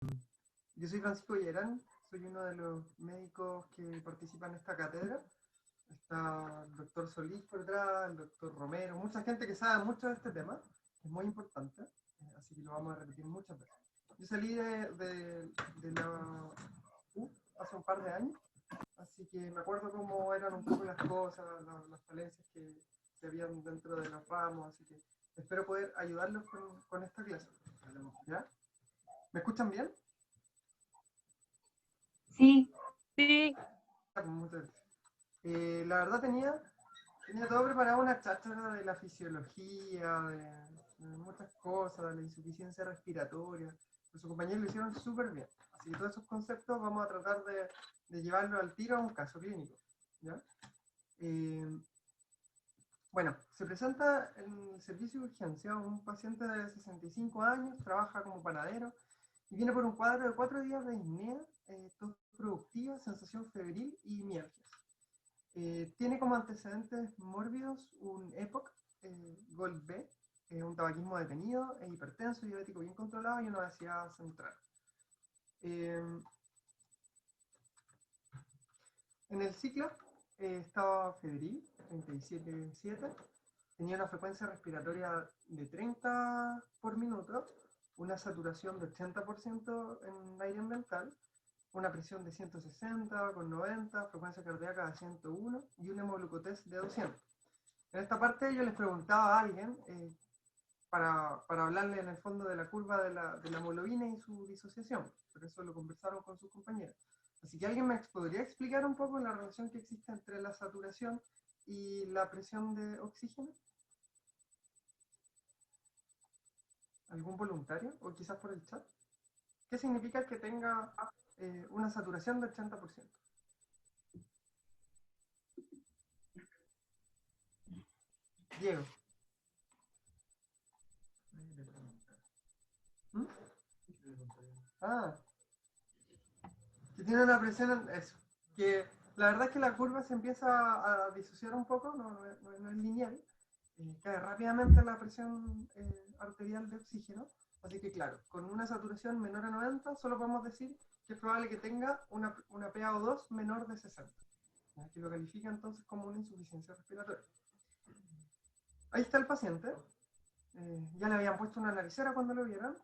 Yo soy Francisco Villarán, soy uno de los médicos que participan en esta cátedra. Está el doctor Solís por detrás, el doctor Romero, mucha gente que sabe mucho de este tema, es muy importante, así que lo vamos a repetir muchas veces. Yo salí de la U hace un par de años, así que me acuerdo cómo eran un poco las cosas, las falencias que habían dentro de los ramos, así que espero poder ayudarlos con esta clase. ¿Ya? ¿Me escuchan bien? Sí, sí. Muchas gracias. La verdad tenía todo preparado, una cháchara de la fisiología, de muchas cosas, de la insuficiencia respiratoria. Los compañeros lo hicieron súper bien. Así que todos esos conceptos vamos a tratar de llevarlo al tiro a un caso clínico. ¿Ya? Eh, bueno, se presenta en el servicio de urgencia un paciente de 65 años, trabaja como panadero y viene por un cuadro de 4 días de disnea, tos productiva, sensación febril y mialgias. Tiene como antecedentes mórbidos un EPOC, Gold B, un tabaquismo detenido, hipertenso, diabético bien controlado y una obesidad central. Eh, en el ciclo estaba febril, 37,7, tenía una frecuencia respiratoria de 30 por minuto, una saturación de 80% en aire ambiental, una presión de 160 con 90, frecuencia cardíaca de 101 y un hemoglucotest de 200. En esta parte yo les preguntaba a alguien para hablarle en el fondo de la curva de la hemoglobina y su disociación, pero eso lo conversaron con sus compañeros. Así que alguien me podría explicar un poco la relación que existe entre la saturación y la presión de oxígeno. ¿Algún voluntario? O quizás por el chat. ¿Qué significa que tenga una saturación de 80%? Diego. ¿Mm? Ah, que tiene una presión en eso. Que la verdad es que la curva se empieza a disociar un poco, no es lineal. Cae rápidamente la presión arterial de oxígeno. Así que claro, con una saturación menor a 90, solo podemos decir que es probable que tenga una PaO2 menor de 60, que lo califica entonces como una insuficiencia respiratoria. Ahí está el paciente. Ya le habían puesto una naricera cuando lo vieron.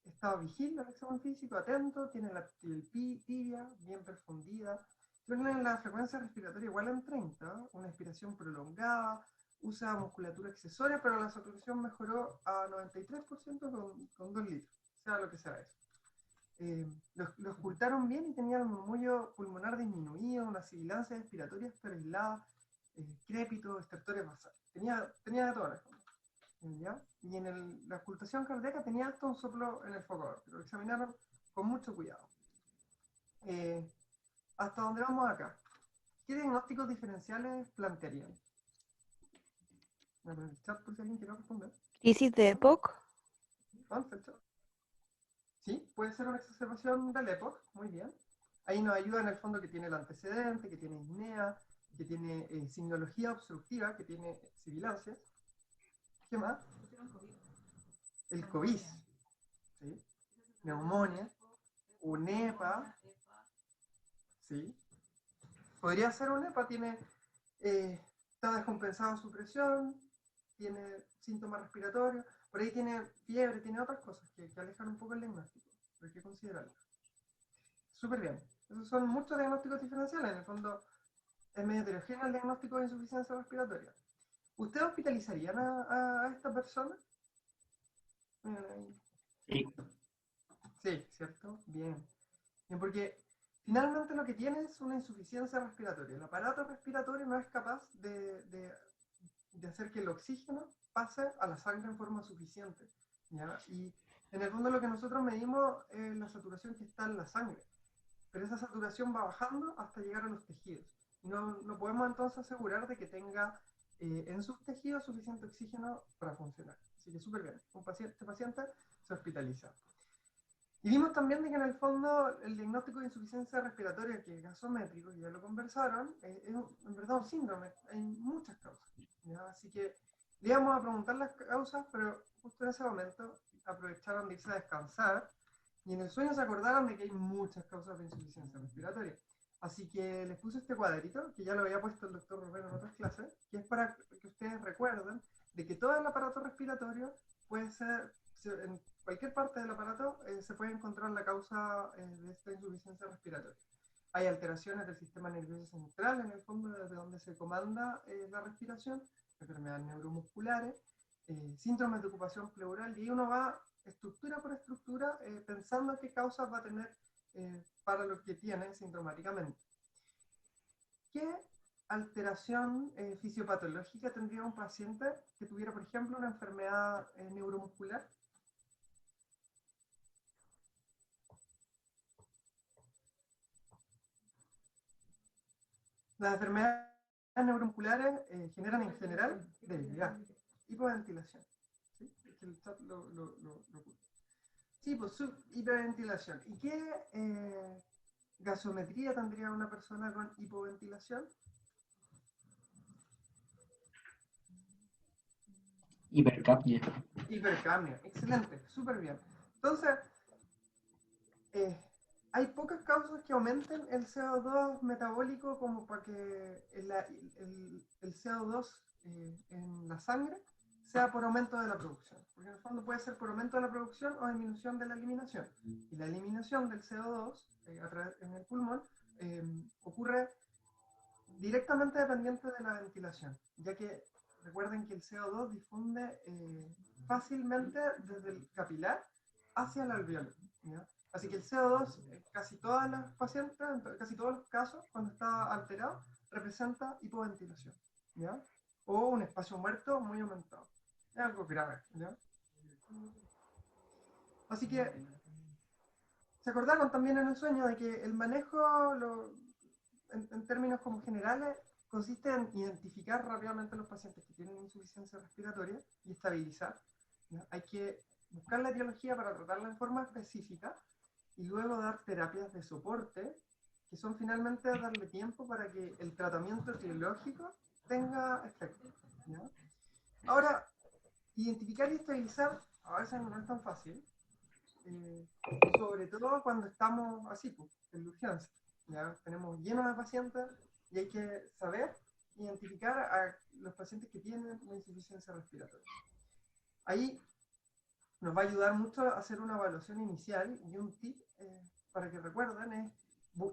Estaba vigil al examen físico, atento, tiene la piel tibia, bien perfundida, tiene la frecuencia respiratoria igual en 30, una expiración prolongada, usa musculatura accesoria, pero la saturación mejoró a 93% con 2 litros, sea lo que sea eso. Lo ocultaron bien y tenía el murmullo pulmonar disminuido, una sibilancia respiratoria pero aislada, crépito, estertores basales. Tenía de todo. ¿Ya? Y en la ocultación cardíaca tenía hasta un soplo en el focador, pero lo examinaron con mucho cuidado. ¿Hasta dónde vamos acá? ¿Qué diagnósticos diferenciales plantearían? Voy a poner el chat por si alguien quiere responder. Crisis de EPOC. Sí, puede ser una exacerbación del EPOC, muy bien. Ahí nos ayuda en el fondo que tiene el antecedente, que tiene disnea, que tiene signología obstructiva, que tiene sibilancias. ¿Qué más? El COVID, ¿sí? Neumonía, UNEPA, ¿sí? Podría ser un EPA, está descompensado su presión, tiene síntomas respiratorios, por ahí tiene fiebre, tiene otras cosas que alejan un poco el diagnóstico, pero hay que considerarlo. Súper bien. Esos son muchos diagnósticos diferenciales, en el fondo es medio heterogéneo el diagnóstico de insuficiencia respiratoria. ¿Usted hospitalizarían a esta persona? Sí. Sí, ¿cierto? Bien. Bien, porque finalmente lo que tiene es una insuficiencia respiratoria. El aparato respiratorio no es capaz de hacer que el oxígeno pase a la sangre en forma suficiente. ¿Ya? Y en el fondo lo que nosotros medimos es la saturación que está en la sangre. Pero esa saturación va bajando hasta llegar a los tejidos. Y no podemos entonces asegurar de que tenga en sus tejidos suficiente oxígeno para funcionar. Así que súper bien. Este paciente se hospitaliza. Y vimos también de que en el fondo el diagnóstico de insuficiencia respiratoria, que es gasométrico, y ya lo conversaron, es en verdad un síndrome. Hay muchas causas. ¿Ya? Así que le íbamos a preguntar las causas, pero justo en ese momento aprovecharon de irse a descansar Y en el sueño se acordaron de que hay muchas causas de insuficiencia respiratoria. Así que les puse este cuadrito, que ya lo había puesto el doctor Romero en otras clases, que es para que ustedes recuerden de que todo el aparato respiratorio puede ser, en cualquier parte del aparato se puede encontrar la causa de esta insuficiencia respiratoria. Hay alteraciones del sistema nervioso central, en el fondo desde donde se comanda la respiración, enfermedades neuromusculares, síndromes de ocupación pleural, y uno va estructura por estructura pensando qué causas va a tener para lo que tiene sintomáticamente. ¿Qué alteración fisiopatológica tendría un paciente que tuviera, por ejemplo, una enfermedad neuromuscular? Las enfermedades neuromusculares generan en general debilidad, hipoventilación. ¿Sí? El chat lo sí, pues hiperventilación. ¿Y qué gasometría tendría una persona con hipoventilación? Hipercapnia. Hipercapnia, excelente, súper bien. Entonces, hay pocas causas que aumenten el CO2 metabólico como para que el CO2 en la sangre sea por aumento de la producción. Porque en el fondo puede ser por aumento de la producción o disminución de la eliminación. Y la eliminación del CO2 en el pulmón ocurre directamente dependiente de la ventilación, ya que recuerden que el CO2 difunde fácilmente desde el capilar hacia el alveolo, ¿ya? Así que el CO2, casi todas las pacientes, en casi todos los casos, cuando está alterado, representa hipoventilación, ¿ya? O un espacio muerto muy aumentado. Es algo grave, ¿ya? Así que, ¿se acordaron también en el sueño de que el manejo, en términos como generales, consiste en identificar rápidamente a los pacientes que tienen insuficiencia respiratoria y estabilizar, ¿ya? Hay que buscar la etiología para tratarla en forma específica y luego dar terapias de soporte, que son finalmente darle tiempo para que el tratamiento etiológico tenga efecto, ¿ya? Ahora, identificar y estabilizar a veces no es tan fácil, sobre todo cuando estamos así, pues, en urgencia. Ya tenemos lleno de pacientes y hay que saber identificar a los pacientes que tienen una insuficiencia respiratoria. Ahí nos va a ayudar mucho a hacer una evaluación inicial, y un tip para que recuerden es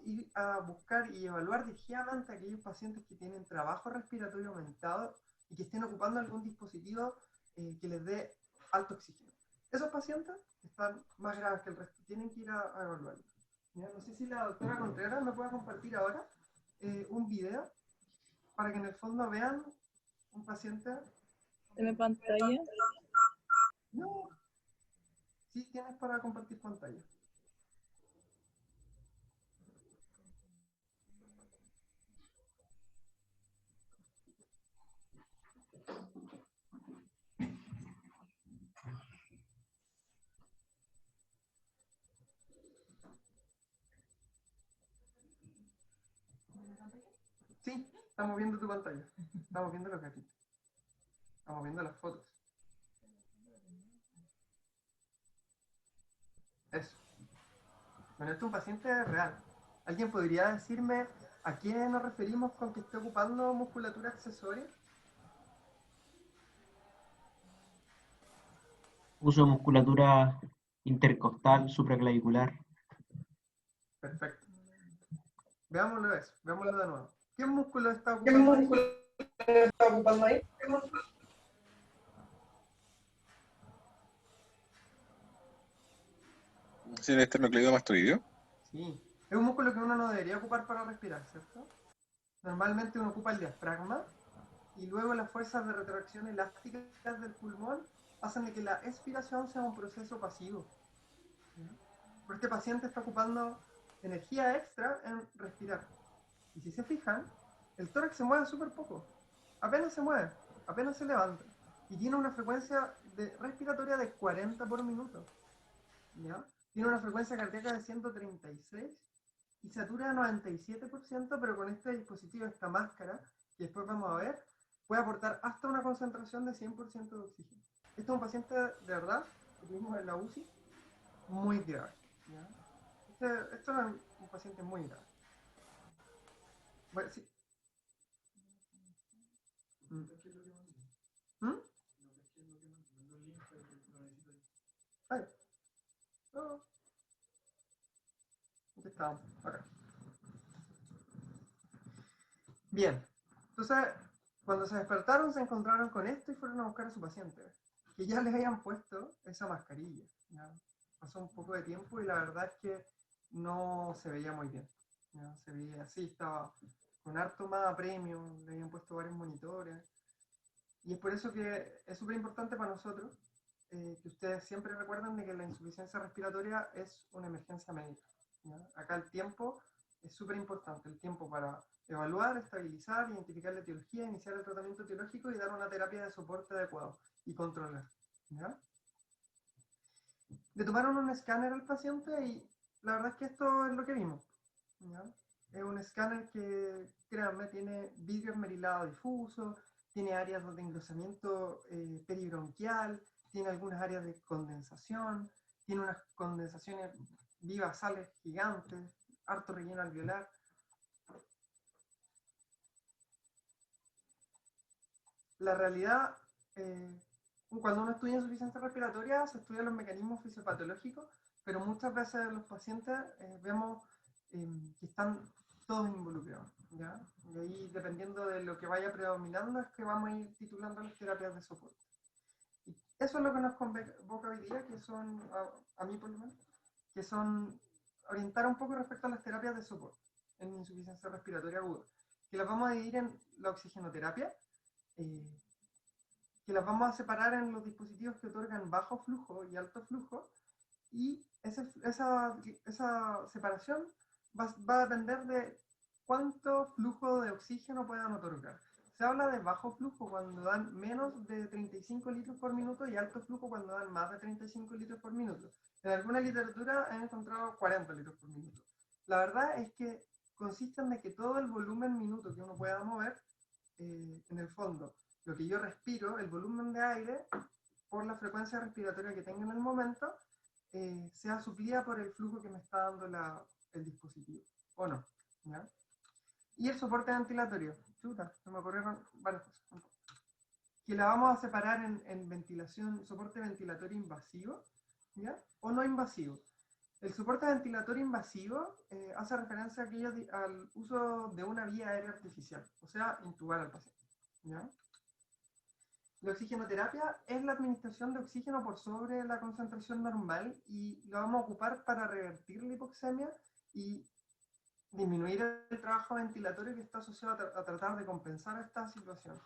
ir a buscar y evaluar dirigidamente a aquellos pacientes que tienen trabajo respiratorio aumentado y que estén ocupando algún dispositivo que les dé alto oxígeno. Esos pacientes están más graves que el resto, tienen que ir a evaluarlos. ¿Ya? No sé si la doctora Contreras me puede compartir ahora un video para que en el fondo vean un paciente. ¿De mi pantalla? No, sí tienes para compartir pantalla. Sí, estamos viendo tu pantalla. Estamos viendo los gatitos. Estamos viendo las fotos. Eso. Bueno, esto es un paciente real. ¿Alguien podría decirme a qué nos referimos con que esté ocupando musculatura accesoria? Uso de musculatura intercostal, supraclavicular. Perfecto. Veámoslo eso. Veámoslo de nuevo. ¿Qué músculo está ocupando ahí? ¿Es el esternocleidomastoideo? Sí. Es un músculo que uno no debería ocupar para respirar, ¿cierto? Normalmente uno ocupa el diafragma y luego las fuerzas de retracción elásticas del pulmón hacen de que la expiración sea un proceso pasivo. Pero este paciente está ocupando energía extra en respirar. Y si se fijan, el tórax se mueve súper poco. Apenas se mueve, apenas se levanta. Y tiene una frecuencia respiratoria de 40 por minuto. ¿Ya? Tiene una frecuencia cardíaca de 136 y satura de 97%, pero con este dispositivo, esta máscara, que después vamos a ver, puede aportar hasta una concentración de 100% de oxígeno. Este es un paciente de verdad, que tuvimos en la UCI, muy grave. ¿ya? Esto era un paciente muy grave. Bueno, sí. ¿Mm? ¿Mm? Ay, no, aquí estamos, acá. Bien, entonces, cuando se despertaron se encontraron con esto y fueron a buscar a su paciente, que ya les habían puesto esa mascarilla, ¿ya? Pasó un poco de tiempo y la verdad es que no se veía muy bien, ¿ya? Se veía así, estaba con harto más apremio, le habían puesto varios monitores, y es por eso que es súper importante para nosotros que ustedes siempre recuerden de que la insuficiencia respiratoria es una emergencia médica, ¿ya? Acá el tiempo es súper importante, el tiempo para evaluar, estabilizar, identificar la etiología, iniciar el tratamiento etiológico y dar una terapia de soporte adecuado y controlar, ¿ya? Le tomaron un escáner al paciente y la verdad es que esto es lo que vimos, ¿ya? Es un escáner que, créanme, tiene vidrio esmerilado difuso, tiene áreas de engrosamiento peribronquial, tiene algunas áreas de condensación, tiene unas condensaciones vivasales gigantes, harto relleno alveolar. La realidad, cuando uno estudia insuficiencia respiratoria, se estudian los mecanismos fisiopatológicos, pero muchas veces los pacientes vemos que están todos involucrados, ¿ya? Y ahí, dependiendo de lo que vaya predominando, es que vamos a ir titulando las terapias de soporte. Y eso es lo que nos convoca hoy día, que son, a mí por lo menos, que son orientar un poco respecto a las terapias de soporte en insuficiencia respiratoria aguda, que las vamos a dividir en la oxigenoterapia, eh, que las vamos a separar en los dispositivos que otorgan bajo flujo y alto flujo, y esa separación va a depender de cuánto flujo de oxígeno puedan otorgar. Se habla de bajo flujo cuando dan menos de 35 litros por minuto y alto flujo cuando dan más de 35 litros por minuto. En alguna literatura he encontrado 40 litros por minuto. La verdad es que consisten de que todo el volumen minuto que uno pueda mover, en el fondo, lo que yo respiro, el volumen de aire, por la frecuencia respiratoria que tenga en el momento, sea suplida por el flujo que me está dando el dispositivo, ¿o no? ¿Ya? Y el soporte ventilatorio, chuta, se me ocurrieron varias cosas, que la vamos a separar en ventilación, soporte ventilatorio invasivo, ¿ya? O no invasivo. El soporte ventilatorio invasivo hace referencia a al uso de una vía aérea artificial, o sea, intubar al paciente, ¿ya? La oxigenoterapia es la administración de oxígeno por sobre la concentración normal y la vamos a ocupar para revertir la hipoxemia y disminuir el trabajo ventilatorio que está asociado a tratar de compensar esta situación.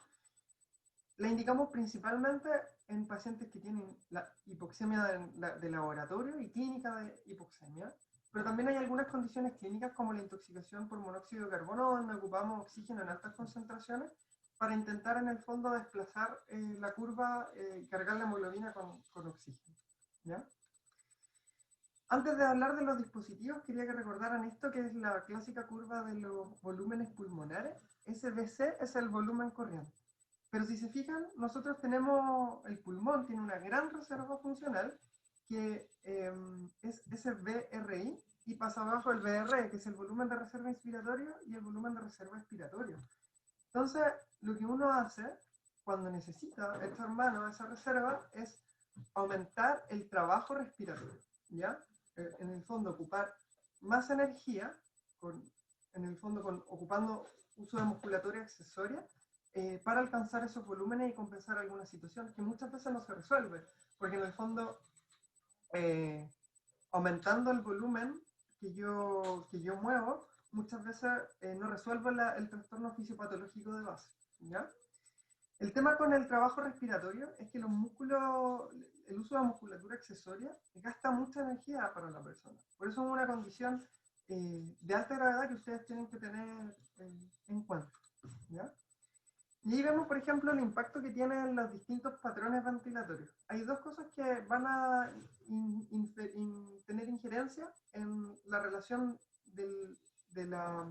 La indicamos principalmente en pacientes que tienen la hipoxemia de laboratorio y clínica de hipoxemia, pero también hay algunas condiciones clínicas como la intoxicación por monóxido de carbono, donde ocupamos oxígeno en altas concentraciones para intentar en el fondo desplazar la curva y cargar la hemoglobina con oxígeno, ¿ya? Antes de hablar de los dispositivos, quería que recordaran esto, que es la clásica curva de los volúmenes pulmonares. SVC es el volumen corriente. Pero si se fijan, nosotros tenemos, el pulmón tiene una gran reserva funcional que es SVRI y pasa abajo el VRE, que es el volumen de reserva inspiratorio y el volumen de reserva expiratorio. Entonces, lo que uno hace cuando necesita echar mano a esa reserva es aumentar el trabajo respiratorio, ¿ya? En el fondo, ocupar más energía, en el fondo ocupando uso de musculatura accesoria, para alcanzar esos volúmenes y compensar alguna situación que muchas veces no se resuelve, porque en el fondo, aumentando el volumen que yo muevo, muchas veces no resuelvo el trastorno fisiopatológico de base, ¿ya? El tema con el trabajo respiratorio es que los músculos, el uso de musculatura accesoria gasta mucha energía para la persona. Por eso es una condición de alta gravedad que ustedes tienen que tener en cuenta, ¿ya? Y ahí vemos, por ejemplo, el impacto que tienen los distintos patrones ventilatorios. Hay dos cosas que van a tener injerencia en la relación de la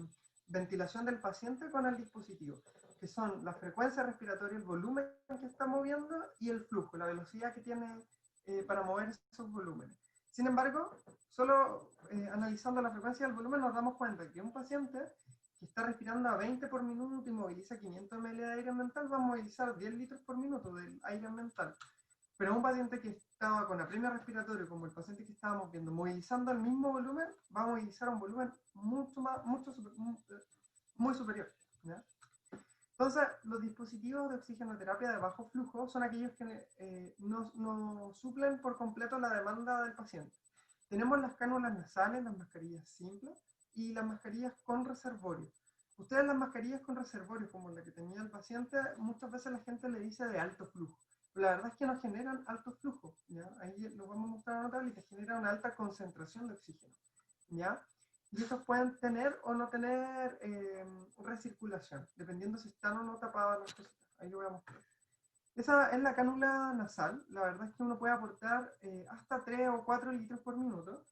ventilación del paciente con el dispositivo, que son la frecuencia respiratoria, el volumen que está moviendo y el flujo, la velocidad que tiene para mover esos volúmenes. Sin embargo, solo analizando la frecuencia y el volumen nos damos cuenta que un paciente que está respirando a 20 por minuto y moviliza 500 ml de aire ambiental va a movilizar 10 litros por minuto del aire ambiental. Pero un paciente que estaba con apremio respiratorio, como el paciente que estábamos viendo, movilizando el mismo volumen, va a movilizar un volumen muy superior, ¿ya? Entonces, los dispositivos de oxigenoterapia de bajo flujo son aquellos que no suplen por completo la demanda del paciente. Tenemos las cánulas nasales, las mascarillas simples y las mascarillas con reservorio. Ustedes las mascarillas con reservorio, como la que tenía el paciente, muchas veces la gente le dice de alto flujo. Pero la verdad es que no generan alto flujo, ¿ya? Ahí lo vamos a mostrar en una tablita, generan una alta concentración de oxígeno, ¿ya? Y estos pueden tener o no tener recirculación, dependiendo si están o no tapadas las cositas. Ahí lo voy a mostrar. Esa es la cánula nasal. La verdad es que uno puede aportar hasta 3 o 4 litros por minuto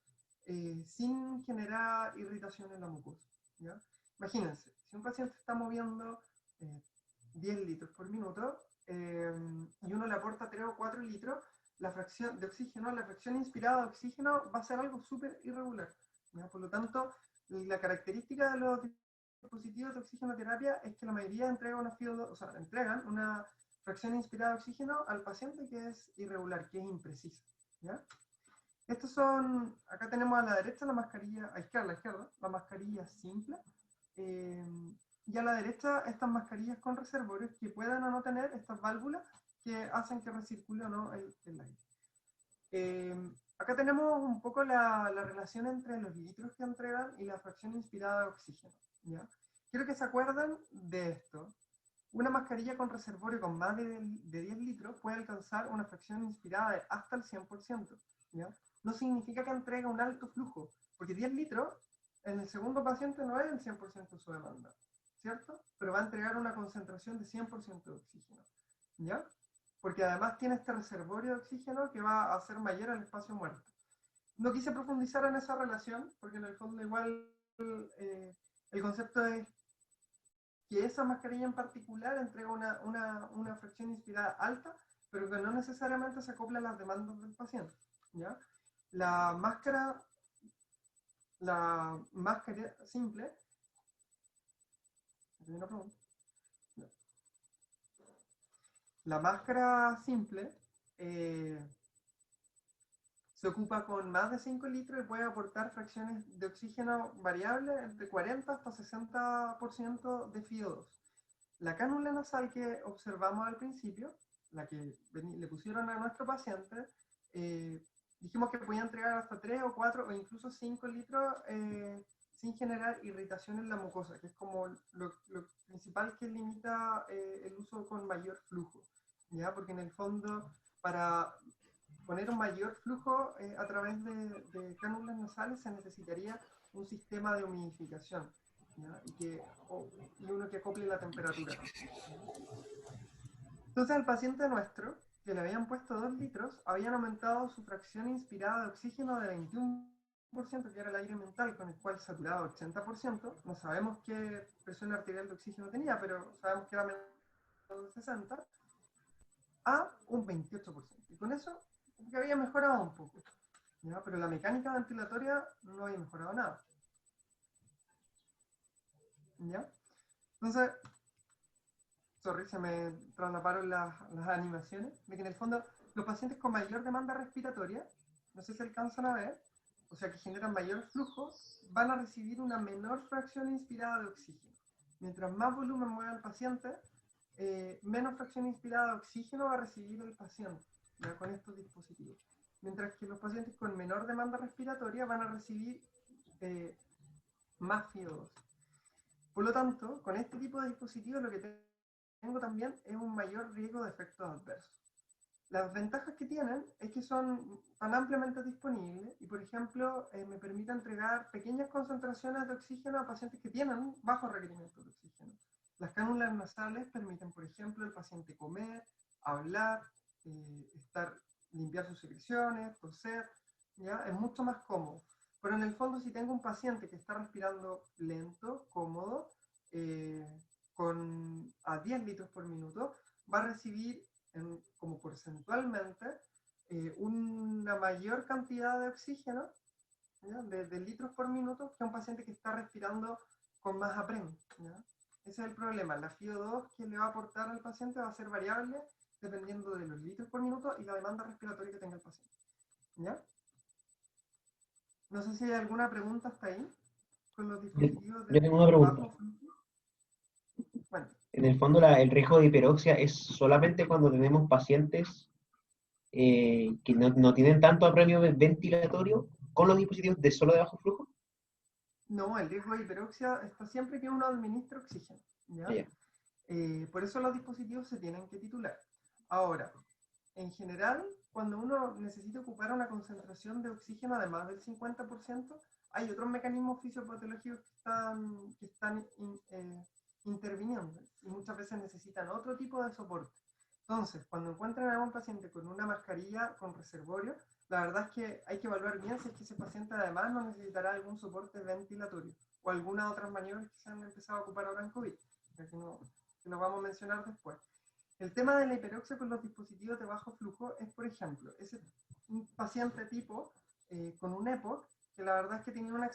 sin generar irritación en la mucosa, ¿ya? Imagínense, si un paciente está moviendo 10 litros por minuto y uno le aporta 3 o 4 litros, la fracción de oxígeno, la fracción inspirada de oxígeno va a ser algo súper irregular, ¿ya? Por lo tanto, la característica de los dispositivos de oxigenoterapia es que la mayoría entregan una fracción inspirada de oxígeno al paciente que es irregular, que es imprecisa, ¿ya? Estos son, acá tenemos a la derecha la mascarilla, a la izquierda, la mascarilla simple, y a la derecha estas mascarillas con reservorios que puedan o no tener estas válvulas que hacen que recircule o no el aire. Acá tenemos un poco la relación entre los litros que entregan y la fracción inspirada de oxígeno, ¿ya? Quiero que se acuerden de esto. Una mascarilla con reservorio con más de 10 litros puede alcanzar una fracción inspirada de hasta el 100%, ¿ya? No significa que entregue un alto flujo, porque 10 litros en el segundo paciente no es el 100% de su demanda, ¿cierto? Pero va a entregar una concentración de 100% de oxígeno, ¿ya? Porque además tiene este reservorio de oxígeno que va a hacer mayor el espacio muerto. No quise profundizar en esa relación, porque en el fondo igual el concepto es que esa mascarilla en particular entrega una fracción inspirada alta, pero que no necesariamente se acopla a las demandas del paciente, ¿ya? La máscara simple, la máscara simple se ocupa con más de 5 litros y puede aportar fracciones de oxígeno variables entre 40 hasta 60% de FiO2. La cánula nasal que observamos al principio, la que le pusieron a nuestro paciente, dijimos que podía entregar hasta 3 o 4 o incluso 5 litros sin generar irritación en la mucosa, que es como lo principal que limita el uso con mayor flujo, ¿ya? Porque en el fondo, para poner un mayor flujo a través de cánulas nasales se necesitaría un sistema de humidificación, ¿ya? Y uno que acople la temperatura. Entonces al paciente nuestro, que le habían puesto 2 litros, habían aumentado su fracción inspirada de oxígeno de 21%, que era el aire mental, con el cual saturaba 80%. No sabemos qué presión arterial de oxígeno tenía, pero sabemos que era menos de 60, a un 28%. Y con eso que había mejorado un poco, ¿ya? Pero la mecánica ventilatoria no había mejorado nada, ¿ya? Entonces, sorry, se me traslaparon las animaciones, de que en el fondo los pacientes con mayor demanda respiratoria, no sé si alcanzan a ver, o sea que generan mayor flujo, van a recibir una menor fracción inspirada de oxígeno. Mientras más volumen mueva el paciente, menos fracción inspirada de oxígeno va a recibir el paciente, ¿ya? Con estos dispositivos. Mientras que los pacientes con menor demanda respiratoria van a recibir más FiO2. Por lo tanto, con este tipo de dispositivos lo que tengo también es un mayor riesgo de efectos adversos. Las ventajas que tienen es que son tan ampliamente disponibles y, por ejemplo, me permite entregar pequeñas concentraciones de oxígeno a pacientes que tienen bajos requerimientos de oxígeno. Las cánulas nasales permiten, por ejemplo, al paciente comer, hablar, limpiar sus secreciones, toser, ¿ya? Es mucho más cómodo. Pero en el fondo, si tengo un paciente que está respirando lento, cómodo, a 10 litros por minuto, va a recibir como porcentualmente una mayor cantidad de oxígeno, ¿ya? De litros por minuto que un paciente que está respirando con más apren, ¿ya? Ese es el problema. La FiO2 que le va a aportar al paciente va a ser variable dependiendo de los litros por minuto y la demanda respiratoria que tenga el paciente, ¿ya? No sé si hay alguna pregunta hasta ahí con los dispositivos Yo tengo una pregunta. bajo flujo. Bueno, En el fondo, el riesgo de hiperoxia es solamente cuando tenemos pacientes que no tienen tanto apremio ventilatorio con los dispositivos de solo de bajo flujo. no, el riesgo de hiperoxia está siempre que uno administra oxígeno, ¿ya? Ya. Por eso los dispositivos se tienen que titular. Ahora, en general, cuando uno necesita ocupar una concentración de oxígeno de más del 50%, hay otros mecanismos fisiopatológicos que están interviniendo y muchas veces necesitan otro tipo de soporte. Entonces, cuando encuentran a un paciente con una mascarilla con reservorio, la verdad es que hay que evaluar bien si es que ese paciente además no necesitará algún soporte ventilatorio o alguna otra maniobra que se han empezado a ocupar ahora en COVID, que lo vamos a mencionar después. El tema de la hiperoxia con los dispositivos de bajo flujo es, por ejemplo, un paciente tipo con un EPOC, que la verdad es que tenía una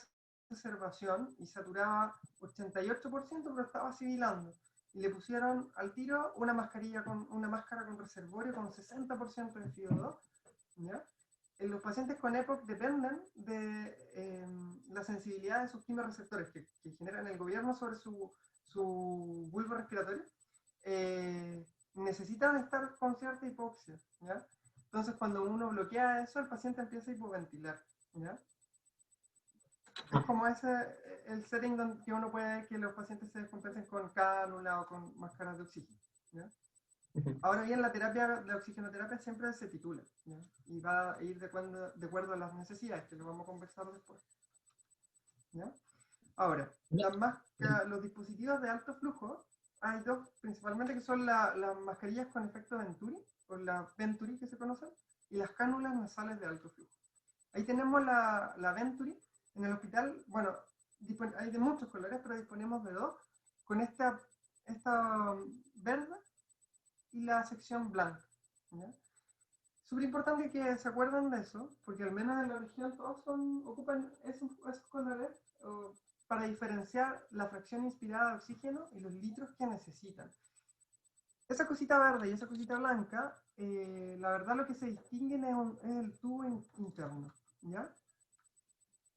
exacerbación y saturaba 88%, pero estaba sibilando. Y le pusieron al tiro una máscara con reservorio con 60% de FiO2, ¿ya? Los pacientes con EPOC dependen de la sensibilidad de sus quimioreceptores que generan el gobierno sobre su bulbo respiratorio. Necesitan estar con cierta hipoxia, ¿ya? Entonces, cuando uno bloquea eso, el paciente empieza a hipoventilar, ¿ya? Es como el setting donde uno puede que los pacientes se descompensen con cánula o con máscaras de oxígeno, ¿ya? Ahora bien, la oxigenoterapia siempre se titula, ¿ya? Y va a ir de acuerdo a las necesidades, que lo vamos a conversar después, ¿ya? Ahora, los dispositivos de alto flujo, hay dos principalmente que son las mascarillas con efecto Venturi, o las Venturi que se conocen, y las cánulas nasales de alto flujo. Ahí tenemos la Venturi. En el hospital, bueno, hay de muchos colores, pero disponemos de dos, con esta verde y la sección blanca, ¿ya? Súper importante que se acuerden de eso, porque al menos en la región todos ocupan esos colores para diferenciar la fracción inspirada de oxígeno y los litros que necesitan. Esa cosita verde y esa cosita blanca, la verdad lo que se distinguen es el tubo interno, ¿ya?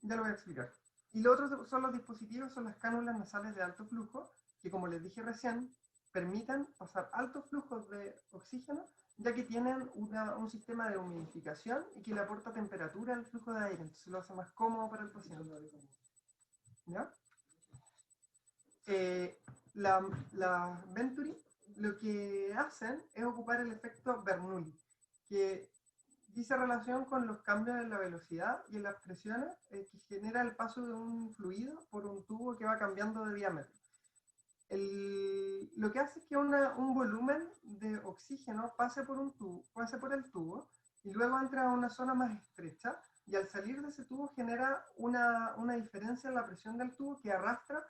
Ya lo voy a explicar. Y lo otro son los dispositivos, son las cánulas nasales de alto flujo, que como les dije recién, permiten pasar altos flujos de oxígeno, ya que tienen un sistema de humidificación y que le aporta temperatura al flujo de aire, entonces lo hace más cómodo para el paciente. ¿Ya? La Venturi lo que hacen es ocupar el efecto Bernoulli, que dice relación con los cambios en la velocidad y en las presiones que genera el paso de un fluido por un tubo que va cambiando de diámetro. Lo que hace es que un volumen de oxígeno pase por el tubo y luego entra a una zona más estrecha y al salir de ese tubo genera una diferencia en la presión del tubo que arrastra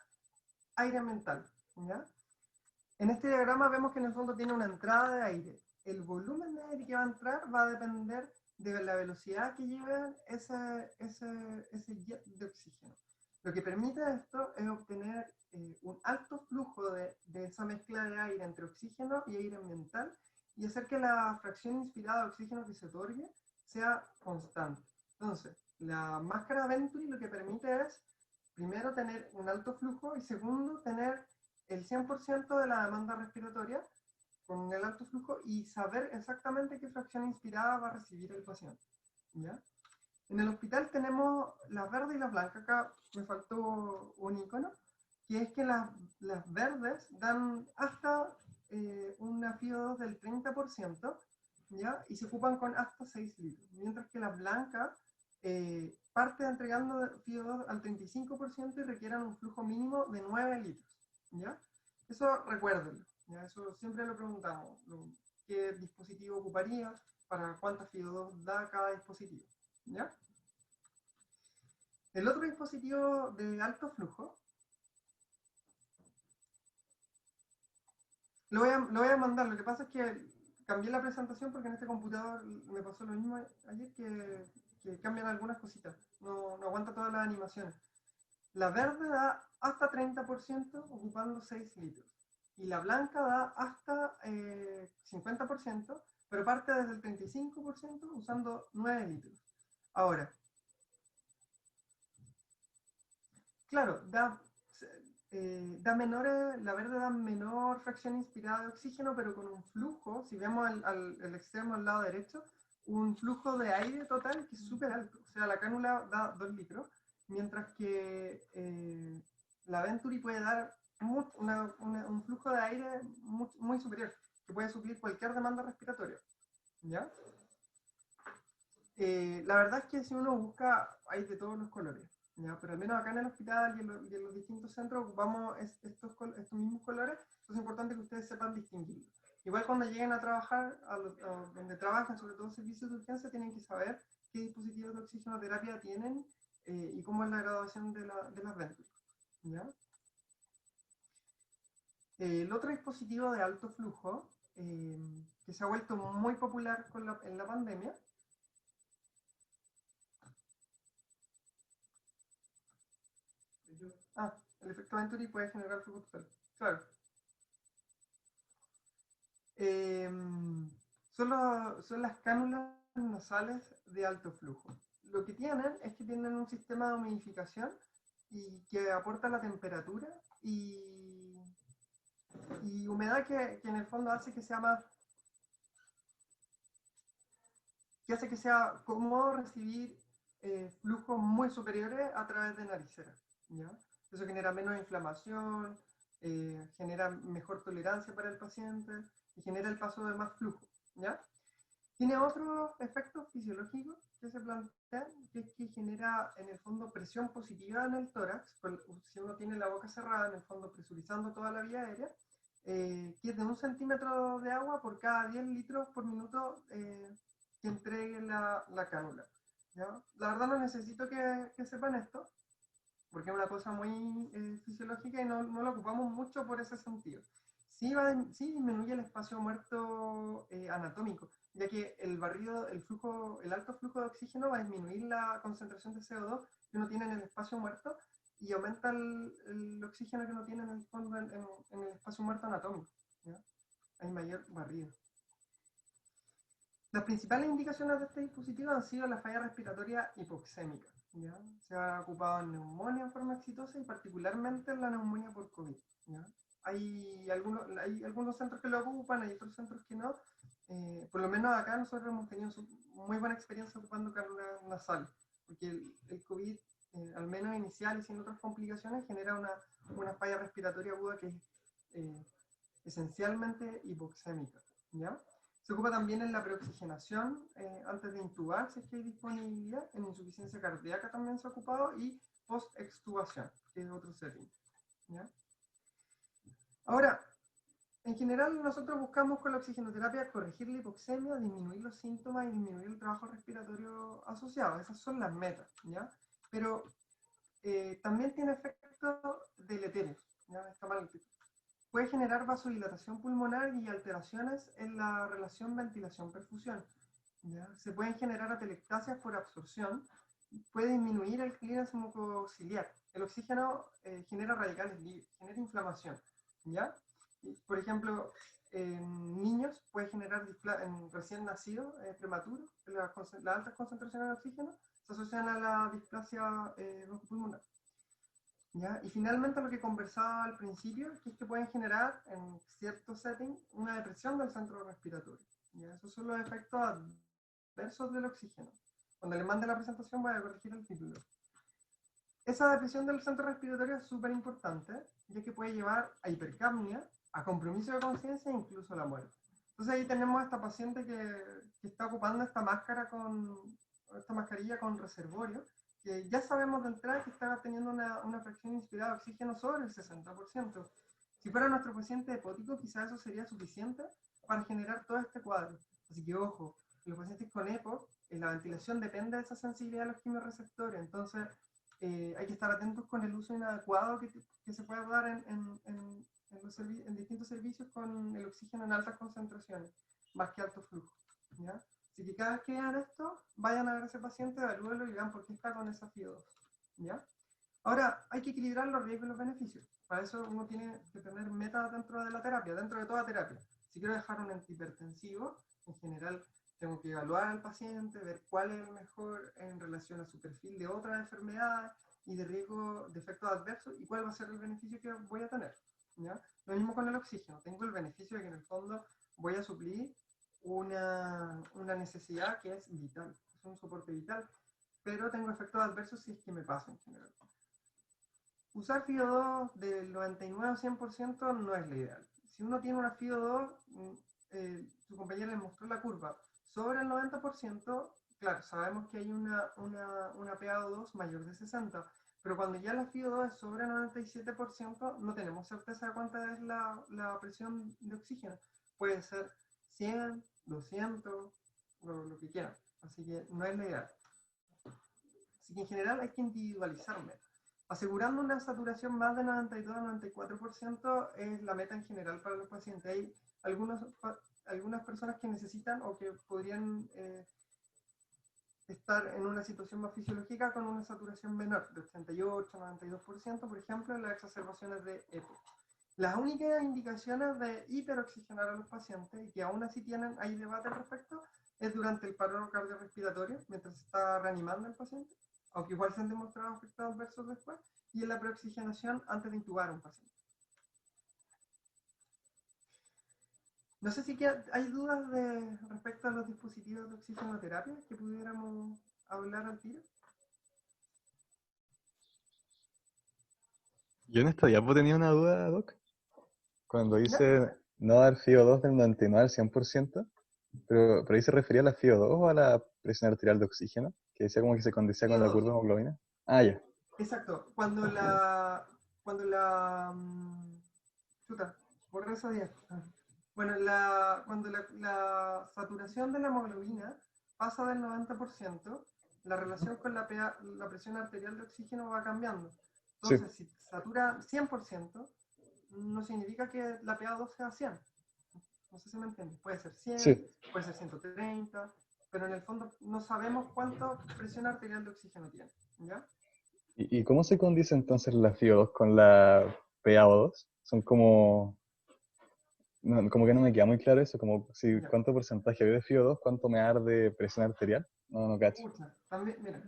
aire ambiental, ¿ya? En este diagrama vemos que en el fondo tiene una entrada de aire. El volumen de aire que va a entrar va a depender de la velocidad que lleve ese jet de oxígeno. Lo que permite esto es obtener un alto flujo de esa mezcla de aire entre oxígeno y aire ambiental y hacer que la fracción inspirada de oxígeno que se otorgue sea constante. Entonces, la máscara Venturi lo que permite es, primero, tener un alto flujo y segundo, tener el 100% de la demanda respiratoria con el alto flujo y saber exactamente qué fracción inspirada va a recibir el paciente, ¿ya? En el hospital tenemos las verdes y las blancas. Acá me faltó un icono, que es que las verdes dan hasta una FiO2 del 30%, ¿ya? Y se ocupan con hasta 6 litros, mientras que las blancas parten entregando FiO2 al 35% y requieren un flujo mínimo de 9 litros, ¿ya? Eso recuérdenlo, ¿ya? Eso siempre lo preguntamos, qué dispositivo ocuparía, para cuánta FiO2 da cada dispositivo, ¿ya? El otro dispositivo de alto flujo, lo voy a mandar, lo que pasa es que cambié la presentación porque en este computador me pasó lo mismo ayer, que cambian algunas cositas. No aguanta todas las animaciones. La verde da hasta 30% ocupando 6 litros. Y la blanca da hasta 50%, pero parte desde el 35% usando 9 litros. Ahora, claro, la verde da menor fracción inspirada de oxígeno, pero con un flujo, si vemos el extremo al lado derecho, un flujo de aire total que es súper alto. O sea, la cánula da 2 litros, mientras que la Venturi puede dar un flujo de aire muy superior, que puede suplir cualquier demanda respiratoria. ¿Ya? La verdad es que si uno busca, hay de todos los colores. ¿Ya? Pero al menos acá en el hospital y en los distintos centros ocupamos estos mismos colores, entonces es importante que ustedes sepan distinguirlos. Igual cuando lleguen a trabajar, donde trabajan, sobre todo servicios de urgencia, tienen que saber qué dispositivos de oxigenoterapia tienen y cómo es la graduación de las Venturi. ¿Ya? El otro dispositivo de alto flujo, que se ha vuelto muy popular en la pandemia, el efecto Venturi puede generar flujo total. Claro. Son las cánulas nasales de alto flujo. Lo que tienen es que tienen un sistema de humidificación y que aporta la temperatura y humedad que en el fondo hace que sea cómodo recibir flujos muy superiores a través de nariceras. ¿Ya? Eso genera menos inflamación, genera mejor tolerancia para el paciente y genera el paso de más flujo. ¿Ya? Tiene otros efectos fisiológicos que se plantean, que es que genera en el fondo presión positiva en el tórax, si uno tiene la boca cerrada, en el fondo presurizando toda la vía aérea, que es de 1 centímetro de agua por cada 10 litros por minuto que entregue la cánula. ¿Ya? La verdad no necesito que sepan esto, porque es una cosa muy fisiológica y no lo ocupamos mucho por ese sentido. Sí disminuye el espacio muerto anatómico, ya que el alto flujo de oxígeno va a disminuir la concentración de CO2 que uno tiene en el espacio muerto y aumenta el oxígeno que uno tiene en el fondo en el espacio muerto anatómico. ¿Ya? Hay mayor barrido. Las principales indicaciones de este dispositivo han sido la falla respiratoria hipoxémica. ¿Ya? Se ha ocupado en neumonía en forma exitosa y particularmente en la neumonía por COVID. ¿Ya? Hay algunos centros que lo ocupan, hay otros centros que no. Por lo menos acá nosotros hemos tenido muy buena experiencia ocupando cánula nasal, porque el COVID, al menos inicial y sin otras complicaciones, genera una falla respiratoria aguda que es esencialmente hipoxémica. ¿Ya? Se ocupa también en la preoxigenación antes de intubar, si es que hay disponibilidad. En insuficiencia cardíaca también se ha ocupado y post-extubación, que es otro setting. ¿Ya? Ahora, en general nosotros buscamos con la oxigenoterapia corregir la hipoxemia, disminuir los síntomas y disminuir el trabajo respiratorio asociado. Esas son las metas. ¿Ya? Pero también tiene efectos deleterios. ¿Ya? Está mal el título. Puede generar vasodilatación pulmonar y alteraciones en la relación ventilación-perfusión. ¿Ya? Se pueden generar atelectasias por absorción, puede disminuir el clearance mucociliar. El oxígeno genera radicales libres, genera inflamación. ¿Ya? Por ejemplo, en niños puede generar en recién nacidos, prematuros, las altas concentraciones de oxígeno se asocian a la displasia broncopulmonar. ¿Ya? Y finalmente lo que conversaba al principio, que es que pueden generar en ciertos settings una depresión del centro respiratorio. ¿Ya? Esos son los efectos adversos del oxígeno. Cuando le mande la presentación voy a corregir el título. Esa depresión del centro respiratorio es súper importante, ya que puede llevar a hipercapnia, a compromiso de conciencia e incluso a la muerte. Entonces ahí tenemos a esta paciente que está ocupando esta mascarilla con reservorio, que ya sabemos de entrada que está teniendo una fracción inspirada de oxígeno sobre el 60%. Si fuera nuestro paciente hepático, quizás eso sería suficiente para generar todo este cuadro. Así que ojo, los pacientes con EPOC, la ventilación depende de esa sensibilidad a los quimiorreceptores, entonces hay que estar atentos con el uso inadecuado que se puede dar en distintos servicios con el oxígeno en altas concentraciones. más que alto flujo, ¿ya? Así que cada vez que vean esto, vayan a ver a ese paciente, evalúenlo y vean por qué está con esa FIO2, ¿ya? Ahora, hay que equilibrar los riesgos y los beneficios. Para eso uno tiene que tener metas dentro de la terapia, dentro de toda terapia. Si quiero dejar un antihipertensivo, en general tengo que evaluar al paciente, ver cuál es el mejor en relación a su perfil de otras enfermedades y de riesgo de efectos adversos y cuál va a ser el beneficio que voy a tener, ¿ya? Lo mismo con el oxígeno. Tengo el beneficio de que en el fondo voy a suplir una necesidad que es vital, es un soporte vital, pero tengo efectos adversos si es que me pasa en general. Usar FIO2 del 99 o 100% no es la ideal. Si uno tiene una FIO2, su compañera les mostró la curva, sobre el 90%, claro, sabemos que hay una PaO2 mayor de 60, pero cuando ya la FIO2 es sobre el 97%, no tenemos certeza de cuánta es la presión de oxígeno. Puede ser 100, 200, lo que quieran. Así que no es la ideal. Así que en general hay que individualizarme. Asegurando una saturación más de 92-94% es la meta en general para los pacientes. Hay algunas personas que necesitan o que podrían estar en una situación más fisiológica con una saturación menor, de 88-92%, por ejemplo, en las exacerbaciones de EPO. Las únicas indicaciones de hiperoxigenar a los pacientes, y que aún así hay debate al respecto, es durante el paro cardiorrespiratorio, mientras se está reanimando el paciente, aunque igual se han demostrado efectos adversos después, y en la preoxigenación antes de intubar a un paciente. No sé si hay dudas respecto a los dispositivos de oxigenoterapia que pudiéramos hablar al tiro. Yo en esta diapo tenía una duda, Doc. Cuando ¿Ya? dice no dar FIO2 del 99 al 100%, pero ahí se refería a la FIO2 o a la presión arterial de oxígeno, que decía como que se condecía con la curva de hemoglobina. Ah, ya. Exacto. Chuta, por eso ya. Bueno, cuando la saturación de la hemoglobina pasa del 90%, la relación con la presión arterial de oxígeno va cambiando. Entonces, Sí. si satura 100%, no significa que la PaO2 sea 100. No sé si me entiendes. Puede ser 100, Sí. puede ser 130, pero en el fondo no sabemos cuánta presión arterial de oxígeno tiene, ¿ya? ¿Y cómo se condice entonces la FIO2 con la PaO2? Son como... No, como que no me queda muy claro eso, como si Ya. cuánto porcentaje hay de FIO2, cuánto me da de presión arterial. No cacho. Pucha, también, mira,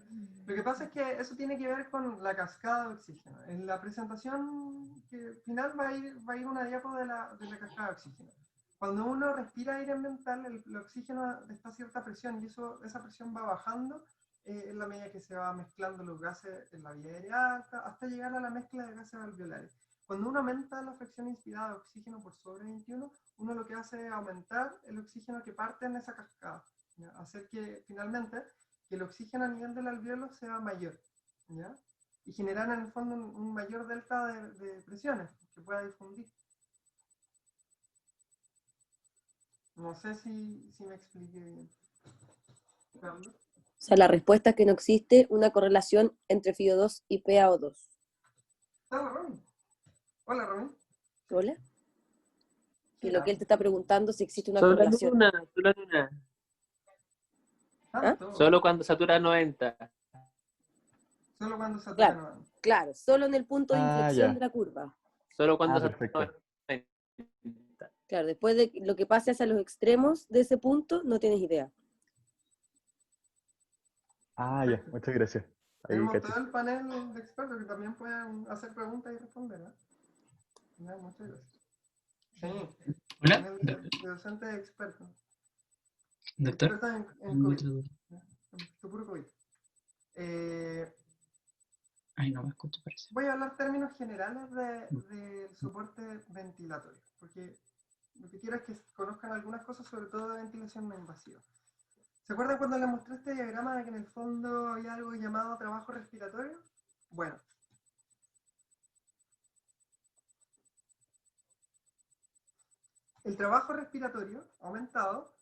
lo que pasa es que eso tiene que ver con la cascada de oxígeno. En la presentación final va a ir una diapo de la cascada de oxígeno. Cuando uno respira aire ambiental, el oxígeno está a cierta presión y esa presión va bajando en la medida que se va mezclando los gases en la vía aérea alta hasta llegar a la mezcla de gases alveolares. Cuando uno aumenta la fracción inspirada de oxígeno por sobre 21, uno lo que hace es aumentar el oxígeno que parte en esa cascada, ¿ya? Hacer que finalmente que el oxígeno a nivel del alveolo sea mayor, ¿ya? Y generar en el fondo un mayor delta de presiones que pueda difundir. No sé si me expliqué bien. ¿Carlos? O sea, la respuesta es que no existe una correlación entre FIO2 y PaO2. Hola, Robin. Hola, Robin. ¿Hola? Sí, Y lo que él te está preguntando es si existe una Solo correlación. luna. ¿Ah? Solo cuando satura 90. Solo cuando satura Claro. 90. Claro, solo en el punto de inflexión ya. de la curva. Solo cuando satura Perfecto. 90. Claro, después de lo que pase hacia los extremos de ese punto, no tienes idea. Ya, muchas gracias. Ahí Tenemos caché. todo el panel de expertos que también pueden hacer preguntas y responder, ¿eh? Ya, muchas gracias. Sí, Hola, panel de docentes expertos. doctor. Expertos en Tengo COVID. otra duda. Tu puro COVID. Ay, no me escucho, parece. Voy a hablar términos generales del soporte ventilatorio, porque lo que quiero es que conozcan algunas cosas, sobre todo de ventilación no invasiva. ¿Se acuerdan cuando les mostré este diagrama de que en el fondo hay algo llamado trabajo respiratorio? Bueno. El trabajo respiratorio aumentado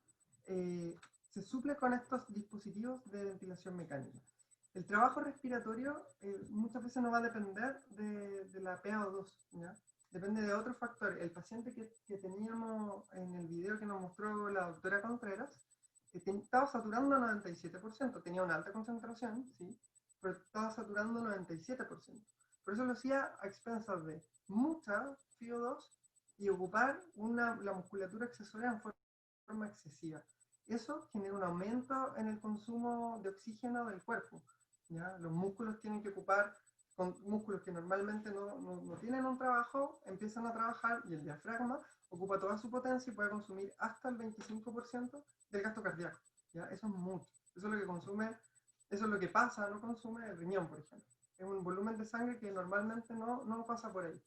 se suple con estos dispositivos de ventilación mecánica. El trabajo respiratorio muchas veces no va a depender de la PaO2, ¿ya? depende de otros factores. El paciente que teníamos en el video que nos mostró la doctora Contreras, estaba saturando 97%, tenía una alta concentración, ¿sí? Pero estaba saturando 97%. Por eso lo hacía a expensas de mucha FiO2 y ocupar la musculatura accesoria en forma excesiva. Eso genera un aumento en el consumo de oxígeno del cuerpo, ¿ya? Los músculos tienen que ocupar, con músculos que normalmente no tienen un trabajo, empiezan a trabajar y el diafragma ocupa toda su potencia y puede consumir hasta el 25% del gasto cardíaco, ¿ya? Eso es mucho. Eso es lo que consume, eso es lo que pasa, no consume el riñón, por ejemplo. Es un volumen de sangre que normalmente no pasa por ahí.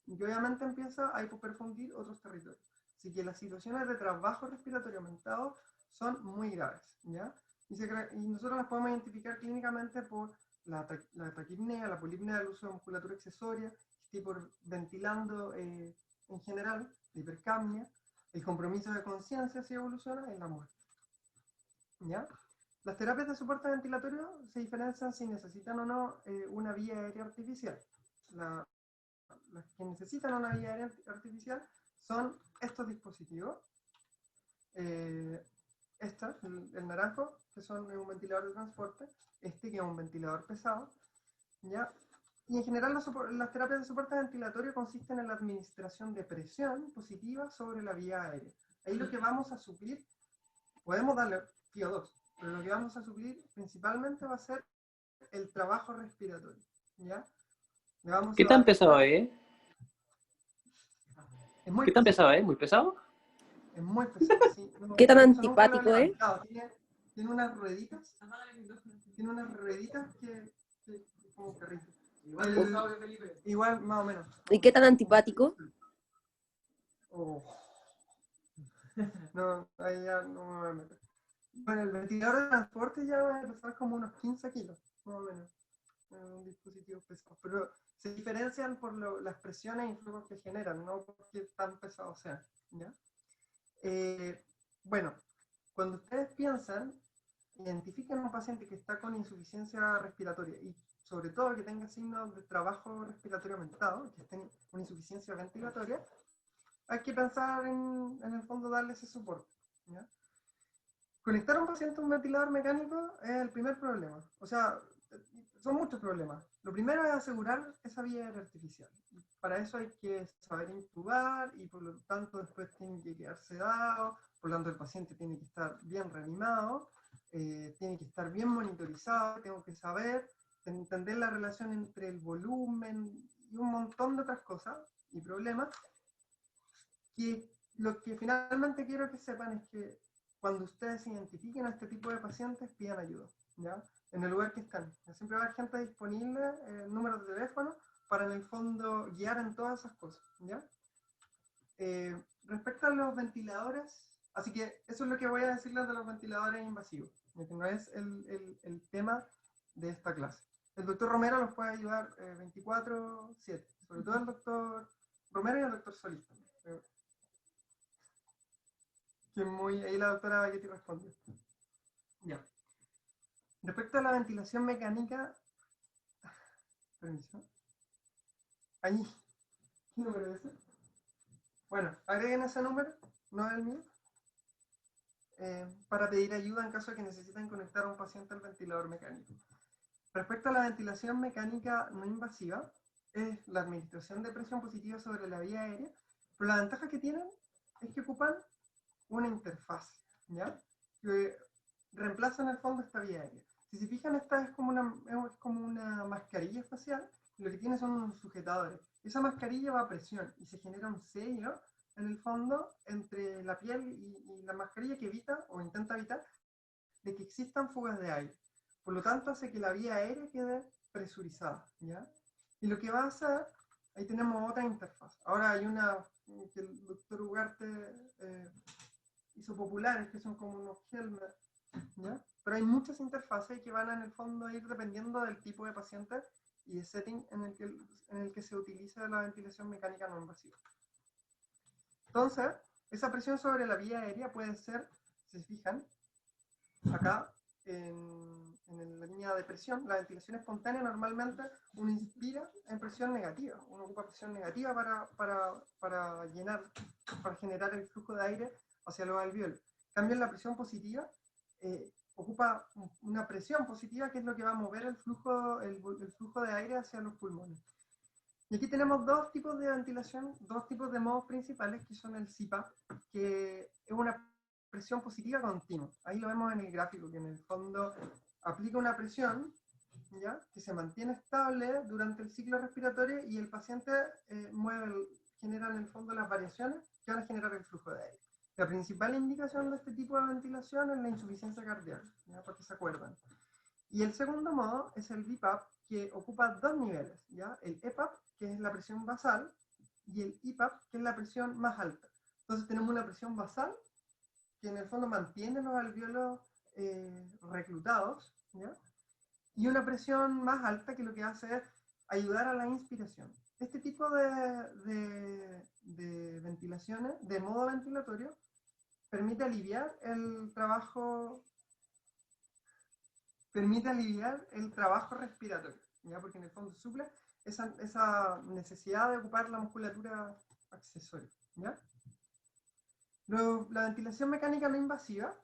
Y obviamente empieza a hipoperfundir otros territorios. Así que las situaciones de trabajo respiratorio aumentado son muy graves, ¿ya? Y nosotros las podemos identificar clínicamente por la taquipnea, la polipnea, el uso de musculatura accesoria, ventilando en general, la hipercapnia, el compromiso de conciencia si evoluciona y la muerte, ¿ya? Las terapias de soporte ventilatorio se diferencian si necesitan o no una vía aérea artificial. Las que necesitan una vía aérea artificial son estos dispositivos. El naranjo, que es un ventilador de transporte, que es un ventilador pesado, ¿ya? Y en general las terapias de soporte ventilatorio consisten en la administración de presión positiva sobre la vía aérea. Ahí lo que vamos a suplir, podemos darle FiO2, pero lo que vamos a suplir principalmente va a ser el trabajo respiratorio, ¿ya? ¿Qué tan pesado es? Es muy ¿Qué tan pesado. pesado es? ¿Muy pesado? Es muy pesado, sí. ¿Qué tan eso nunca lo he antipático es? levantado. Tiene unas rueditas. Tiene unas rueditas que como carrito. Igual pesado que Felipe. Igual, más o menos. ¿Y qué tan antipático? Oh. No, ahí ya no me voy a meter. Bueno, el ventilador de transporte ya va a pesar como unos 15 kilos, más o menos. Un dispositivo pesado. Pero se diferencian por las presiones y flujos que generan, no porque tan pesados sean, ¿ya? Bueno, cuando ustedes piensan, identifiquen a un paciente que está con insuficiencia respiratoria y sobre todo que tenga signos de trabajo respiratorio aumentado, que esté con insuficiencia ventilatoria, hay que pensar en el fondo darle ese soporte, ¿ya? Conectar a un paciente a un ventilador mecánico es el primer problema. O sea, son muchos problemas. Lo primero es asegurar esa vía aérea artificial. Para eso hay que saber intubar y por lo tanto después tiene que quedar sedado, por lo tanto el paciente tiene que estar bien reanimado, tiene que estar bien monitorizado, tengo que saber, entender la relación entre el volumen y un montón de otras cosas y problemas, que lo que finalmente quiero que sepan es que cuando ustedes identifiquen a este tipo de pacientes, pidan ayuda, ¿ya? En el lugar que están. Siempre va a haber gente disponible, números de teléfono, para en el fondo guiar en todas esas cosas, ¿ya? Respecto a los ventiladores, así que eso es lo que voy a decirles de los ventiladores invasivos, que no es el tema de esta clase. El doctor Romero los puede ayudar 24/7, sobre todo el doctor Romero y el doctor Solís. Que muy, ahí la doctora Getty respondió. Ya. Respecto a la ventilación mecánica, permiso. Ahí, ¿qué número es ese? Bueno, agreguen ese número, no es el mío, para pedir ayuda en caso de que necesiten conectar a un paciente al ventilador mecánico. Respecto a la ventilación mecánica no invasiva, es la administración de presión positiva sobre la vía aérea, pero la ventaja que tienen es que ocupan una interfaz, ¿ya? Que reemplaza en el fondo esta vía aérea. Si se fijan, esta es como una mascarilla espacial, y lo que tiene son unos sujetadores. Esa mascarilla va a presión y se genera un sello en el fondo entre la piel y la mascarilla que evita o intenta evitar de que existan fugas de aire. Por lo tanto, hace que la vía aérea quede presurizada, ¿ya? Y lo que va a hacer, ahí tenemos otra interfaz. Ahora hay una que el doctor Ugarte hizo populares, que son como unos Helmer, ¿ya? Pero hay muchas interfaces que van en el fondo a ir dependiendo del tipo de paciente y el setting en el que se utiliza la ventilación mecánica no invasiva. Entonces, esa presión sobre la vía aérea puede ser, si se fijan, acá, en la línea de presión, la ventilación espontánea, normalmente uno inspira en presión negativa, uno ocupa presión negativa para generar el flujo de aire hacia los alvéolos. En cambio, en la presión positiva, ocupa una presión positiva, que es lo que va a mover el flujo de aire hacia los pulmones. Y aquí tenemos dos tipos de ventilación, dos tipos de modos principales, que son el CPAP, que es una presión positiva continua. Ahí lo vemos en el gráfico, que en el fondo aplica una presión, ¿ya?, que se mantiene estable durante el ciclo respiratorio, y el paciente genera en el fondo las variaciones que van a generar el flujo de aire. La principal indicación de este tipo de ventilación es la insuficiencia cardíaca, ¿ya?, para que se acuerden. Y el segundo modo es el BiPAP, que ocupa dos niveles, ¿ya? El EPAP, que es la presión basal, y el IPAP, que es la presión más alta. Entonces tenemos una presión basal, que en el fondo mantiene los alvéolos reclutados, ¿ya?, y una presión más alta, que lo que hace es ayudar a la inspiración. Este tipo de ventilaciones, de modo ventilatorio, permite aliviar el trabajo respiratorio, ¿ya?, porque en el fondo suple esa necesidad de ocupar la musculatura accesoria, ¿ya? La ventilación mecánica no invasiva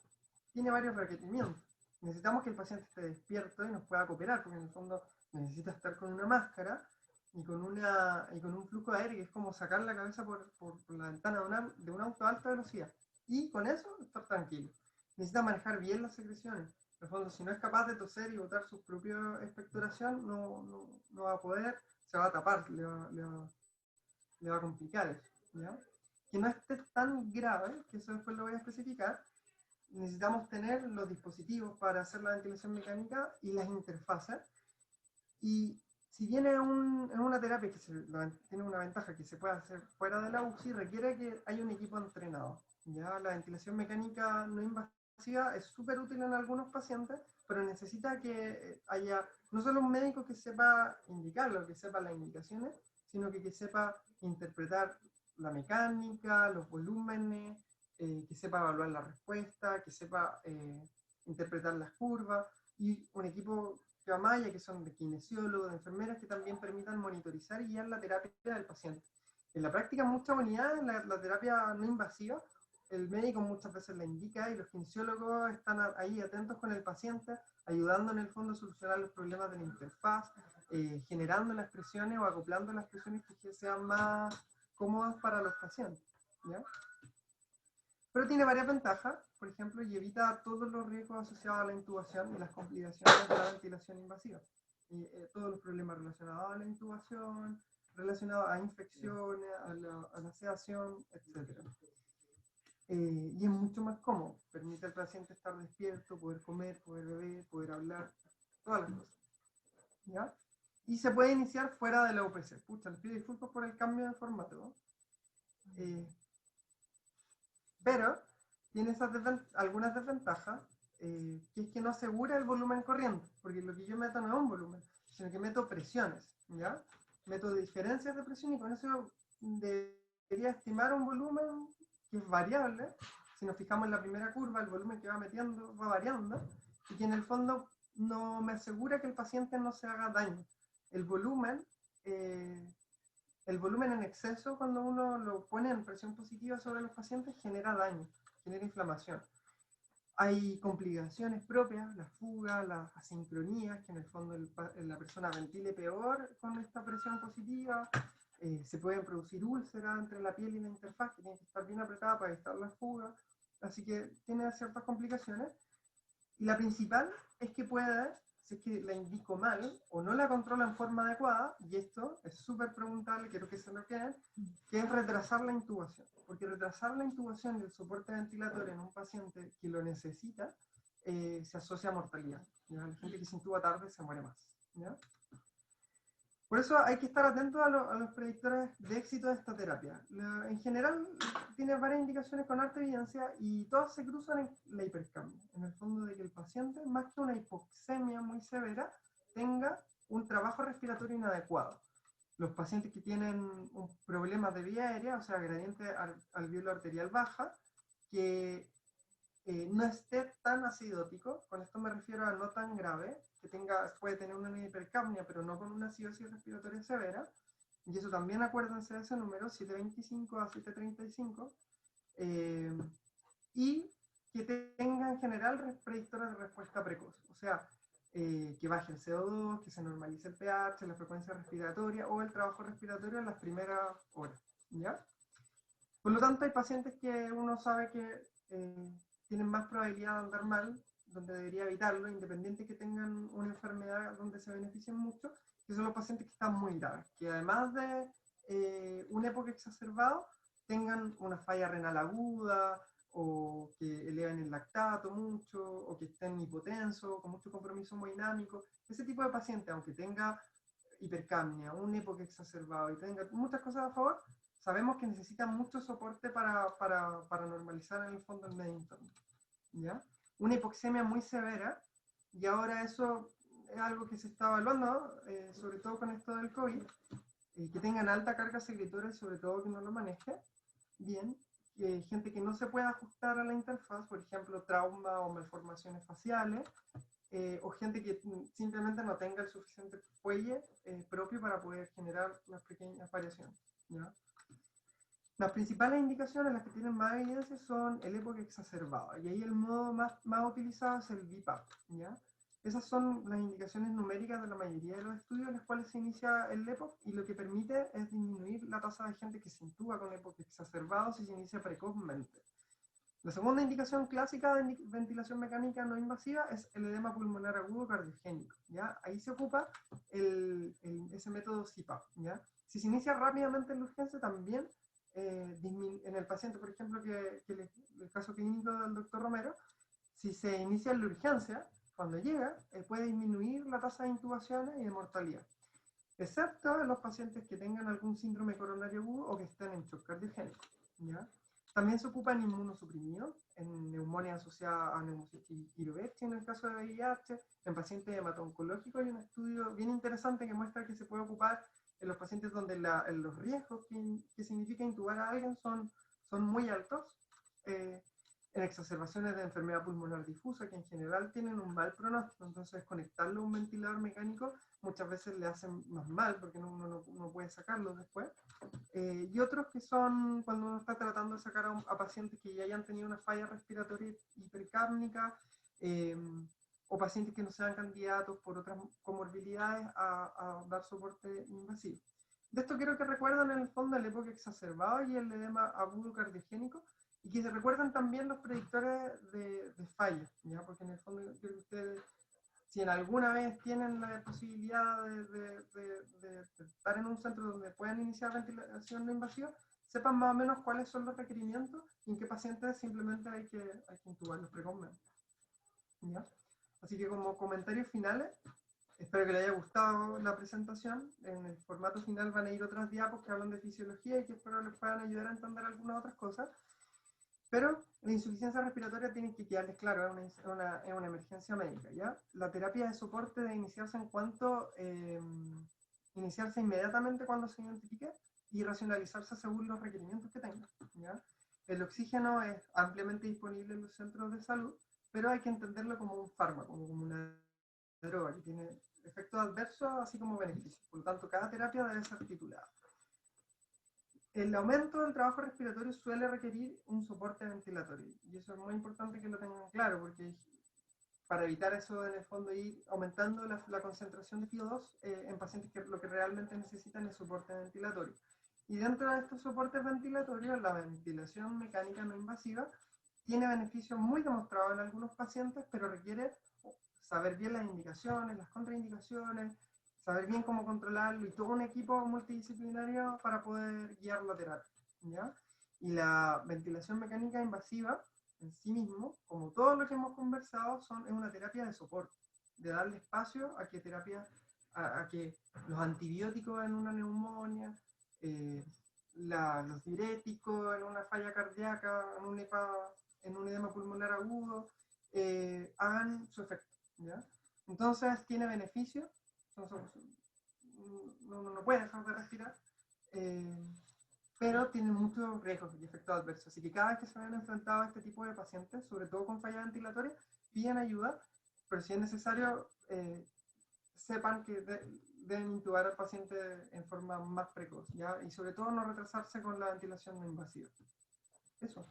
tiene varios requerimientos. Necesitamos que el paciente esté despierto y nos pueda cooperar, porque en el fondo necesita estar con una máscara y con un flujo de aire que es como sacar la cabeza por la ventana de un auto a alta velocidad. Y con eso estar tranquilo. Necesita manejar bien las secreciones. En el fondo, si no es capaz de toser y botar su propia expectoración, no va a poder, se va a tapar, le va a complicar eso, ¿ya? Que no esté tan grave, que eso después lo voy a especificar. Necesitamos tener los dispositivos para hacer la ventilación mecánica y las interfaces. Y si viene una terapia que tiene una ventaja, que se puede hacer fuera de la UCI, requiere que haya un equipo entrenado. ¿Ya? La ventilación mecánica no invasiva es súper útil en algunos pacientes, pero necesita que haya no solo un médico que sepa indicarlo, que sepa las indicaciones, sino que sepa interpretar la mecánica, los volúmenes, que sepa evaluar la respuesta, que sepa interpretar las curvas, y un equipo que va más allá, que son de kinesiólogos, de enfermeras, que también permitan monitorizar y guiar la terapia del paciente. En la práctica, en muchas unidades, la terapia no invasiva, el médico muchas veces la indica, y los kinesiólogos están ahí atentos con el paciente, ayudando en el fondo a solucionar los problemas de la interfaz, generando las presiones o acoplando las presiones que sean más cómodas para los pacientes, ¿ya? Pero tiene varias ventajas, por ejemplo, y evita todos los riesgos asociados a la intubación y las complicaciones de la ventilación invasiva. Todos los problemas relacionados a la intubación, relacionados a infecciones, a la sedación, etc. Y es mucho más cómodo, permite al paciente estar despierto, poder comer, poder beber, poder hablar, todas las cosas, ¿ya? Y se puede iniciar fuera de la UPC. Pucha, les pido disculpas por el cambio de formato, ¿no? Pero tiene algunas desventajas, que es que no asegura el volumen corriente, porque lo que yo meto no es un volumen, sino que meto presiones, ¿ya? Meto diferencias de presión, y con eso debería estimar un volumen que es variable. Si nos fijamos en la primera curva, el volumen que va metiendo va variando, y que en el fondo no me asegura que el paciente no se haga daño. El volumen en exceso, cuando uno lo pone en presión positiva sobre los pacientes, genera daño, genera inflamación. Hay complicaciones propias, la fuga, las asincronías, que en el fondo la persona ventile peor con esta presión positiva. Se pueden producir úlceras entre la piel y la interfaz, que tiene que estar bien apretada para evitar la fuga. Así que tiene ciertas complicaciones. Y la principal es que si es que la indico mal o no la controlo en forma adecuada, y esto es súper preguntable, quiero que se lo queden, que es retrasar la intubación. Porque retrasar la intubación y el soporte ventilatorio en un paciente que lo necesita, se asocia a mortalidad, ¿ya? La gente que se intuba tarde se muere más, ¿ya? Por eso hay que estar atentos a los predictores de éxito de esta terapia. En general, tiene varias indicaciones con alta evidencia, y todas se cruzan en la hipercapnia. En el fondo, de que el paciente, más que una hipoxemia muy severa, tenga un trabajo respiratorio inadecuado. Los pacientes que tienen problemas de vía aérea, o sea, gradiente alveolo arterial baja, que no esté tan acidótico, con esto me refiero a no tan grave, que puede tener una hipercapnia, pero no con una acidosis respiratoria severa, y eso también acuérdense de ese número, 725 a 735, y que tenga en general predictores de respuesta precoz, o sea, que baje el CO2, que se normalice el pH, la frecuencia respiratoria o el trabajo respiratorio en las primeras horas, ¿ya? Por lo tanto, hay pacientes que uno sabe que tienen más probabilidad de andar mal, donde debería evitarlo, independiente que tengan una enfermedad donde se beneficien mucho, que son los pacientes que están muy graves, que además de un EPOC exacerbado, tengan una falla renal aguda, o que eleven el lactato mucho, o que estén hipotensos, con mucho compromiso hemodinámico. Ese tipo de paciente, aunque tenga hipercapnia, un EPOC exacerbado y tenga muchas cosas a favor, sabemos que necesitan mucho soporte para normalizar en el fondo el medio interno, ¿ya? Una hipoxemia muy severa, y ahora eso es algo que se está evaluando, sobre todo con esto del COVID, que tengan alta carga secretoria y sobre todo que no lo maneje bien, gente que no se pueda ajustar a la interfaz, por ejemplo, trauma o malformaciones faciales, o gente que simplemente no tenga el suficiente fuelle propio para poder generar las pequeñas variaciones, ¿ya? Las principales indicaciones, las que tienen más evidencia, son el EPOC exacerbado, y ahí el modo más utilizado es el BiPAP, ¿ya? Esas son las indicaciones numéricas de la mayoría de los estudios en los cuales se inicia el EPOC, y lo que permite es disminuir la tasa de gente que se intuba con EPOC exacerbado si se inicia precozmente. La segunda indicación clásica de ventilación mecánica no invasiva es el edema pulmonar agudo cardiogénico, ¿ya? Ahí se ocupa ese método CPAP, ¿ya? Si se inicia rápidamente en la urgencia, también en el paciente, por ejemplo, el caso clínico del doctor Romero, si se inicia en la urgencia, cuando llega, puede disminuir la tasa de intubaciones y de mortalidad, excepto en los pacientes que tengan algún síndrome coronario agudo o que estén en shock cardiogénico, ¿ya? También se ocupa en inmunosuprimidos, en neumonía asociada a neumocitis en el caso de VIH, en pacientes hemato-oncológicos. Hay un estudio bien interesante que muestra que se puede ocupar en los pacientes donde los riesgos que significa intubar a alguien son muy altos, en exacerbaciones de enfermedad pulmonar difusa, que en general tienen un mal pronóstico, entonces conectarlo a un ventilador mecánico muchas veces le hacen más mal, porque uno no puede sacarlo después. Y otros que son cuando uno está tratando de sacar a pacientes que ya hayan tenido una falla respiratoria hipercápnica, o pacientes que no sean candidatos por otras comorbilidades a dar soporte invasivo. De esto quiero que recuerden en el fondo el EPOC exacerbado y el edema agudo cardiogénico, y que se recuerden también los predictores de falla, ¿ya? Porque en el fondo quiero que ustedes, si en alguna vez tienen la posibilidad de estar en un centro donde puedan iniciar ventilación no invasiva, sepan más o menos cuáles son los requerimientos y en qué pacientes simplemente hay que intubarlos precozmente, ¿ya? Así que como comentarios finales, espero que les haya gustado la presentación. En el formato final van a ir otras diapos que hablan de fisiología y que espero les puedan ayudar a entender algunas otras cosas. Pero la insuficiencia respiratoria tiene que quedarles claro, es una emergencia médica, ¿ya? La terapia de soporte debe iniciarse iniciarse inmediatamente cuando se identifique y racionalizarse según los requerimientos que tenga, ¿ya? El oxígeno es ampliamente disponible en los centros de salud, pero hay que entenderlo como un fármaco, como una droga que tiene efectos adversos así como beneficios. Por lo tanto, cada terapia debe ser titulada. El aumento del trabajo respiratorio suele requerir un soporte ventilatorio, y eso es muy importante que lo tengan claro, porque para evitar eso, en el fondo, ir aumentando la concentración de FiO2 en pacientes que lo que realmente necesitan es soporte ventilatorio. Y dentro de estos soportes ventilatorios, la ventilación mecánica no invasiva tiene beneficios muy demostrados en algunos pacientes, pero requiere saber bien las indicaciones, las contraindicaciones, saber bien cómo controlarlo y todo un equipo multidisciplinario para poder guiar la terapia, ¿ya? Y la ventilación mecánica invasiva en sí mismo, como todo lo que hemos conversado, es una terapia de soporte, de darle espacio a que que los antibióticos en una neumonía, los diuréticos en una falla cardíaca, en un edema pulmonar agudo, hagan su efecto, ¿ya? Entonces tiene beneficios, no puede dejar de respirar, pero tienen muchos riesgos y efectos adversos. Así que cada vez que se ven enfrentados a este tipo de pacientes, sobre todo con falla ventilatoria, piden ayuda, pero si es necesario, sepan que deben intubar al paciente en forma más precoz, ¿ya? Y sobre todo no retrasarse con la ventilación no invasiva. Eso.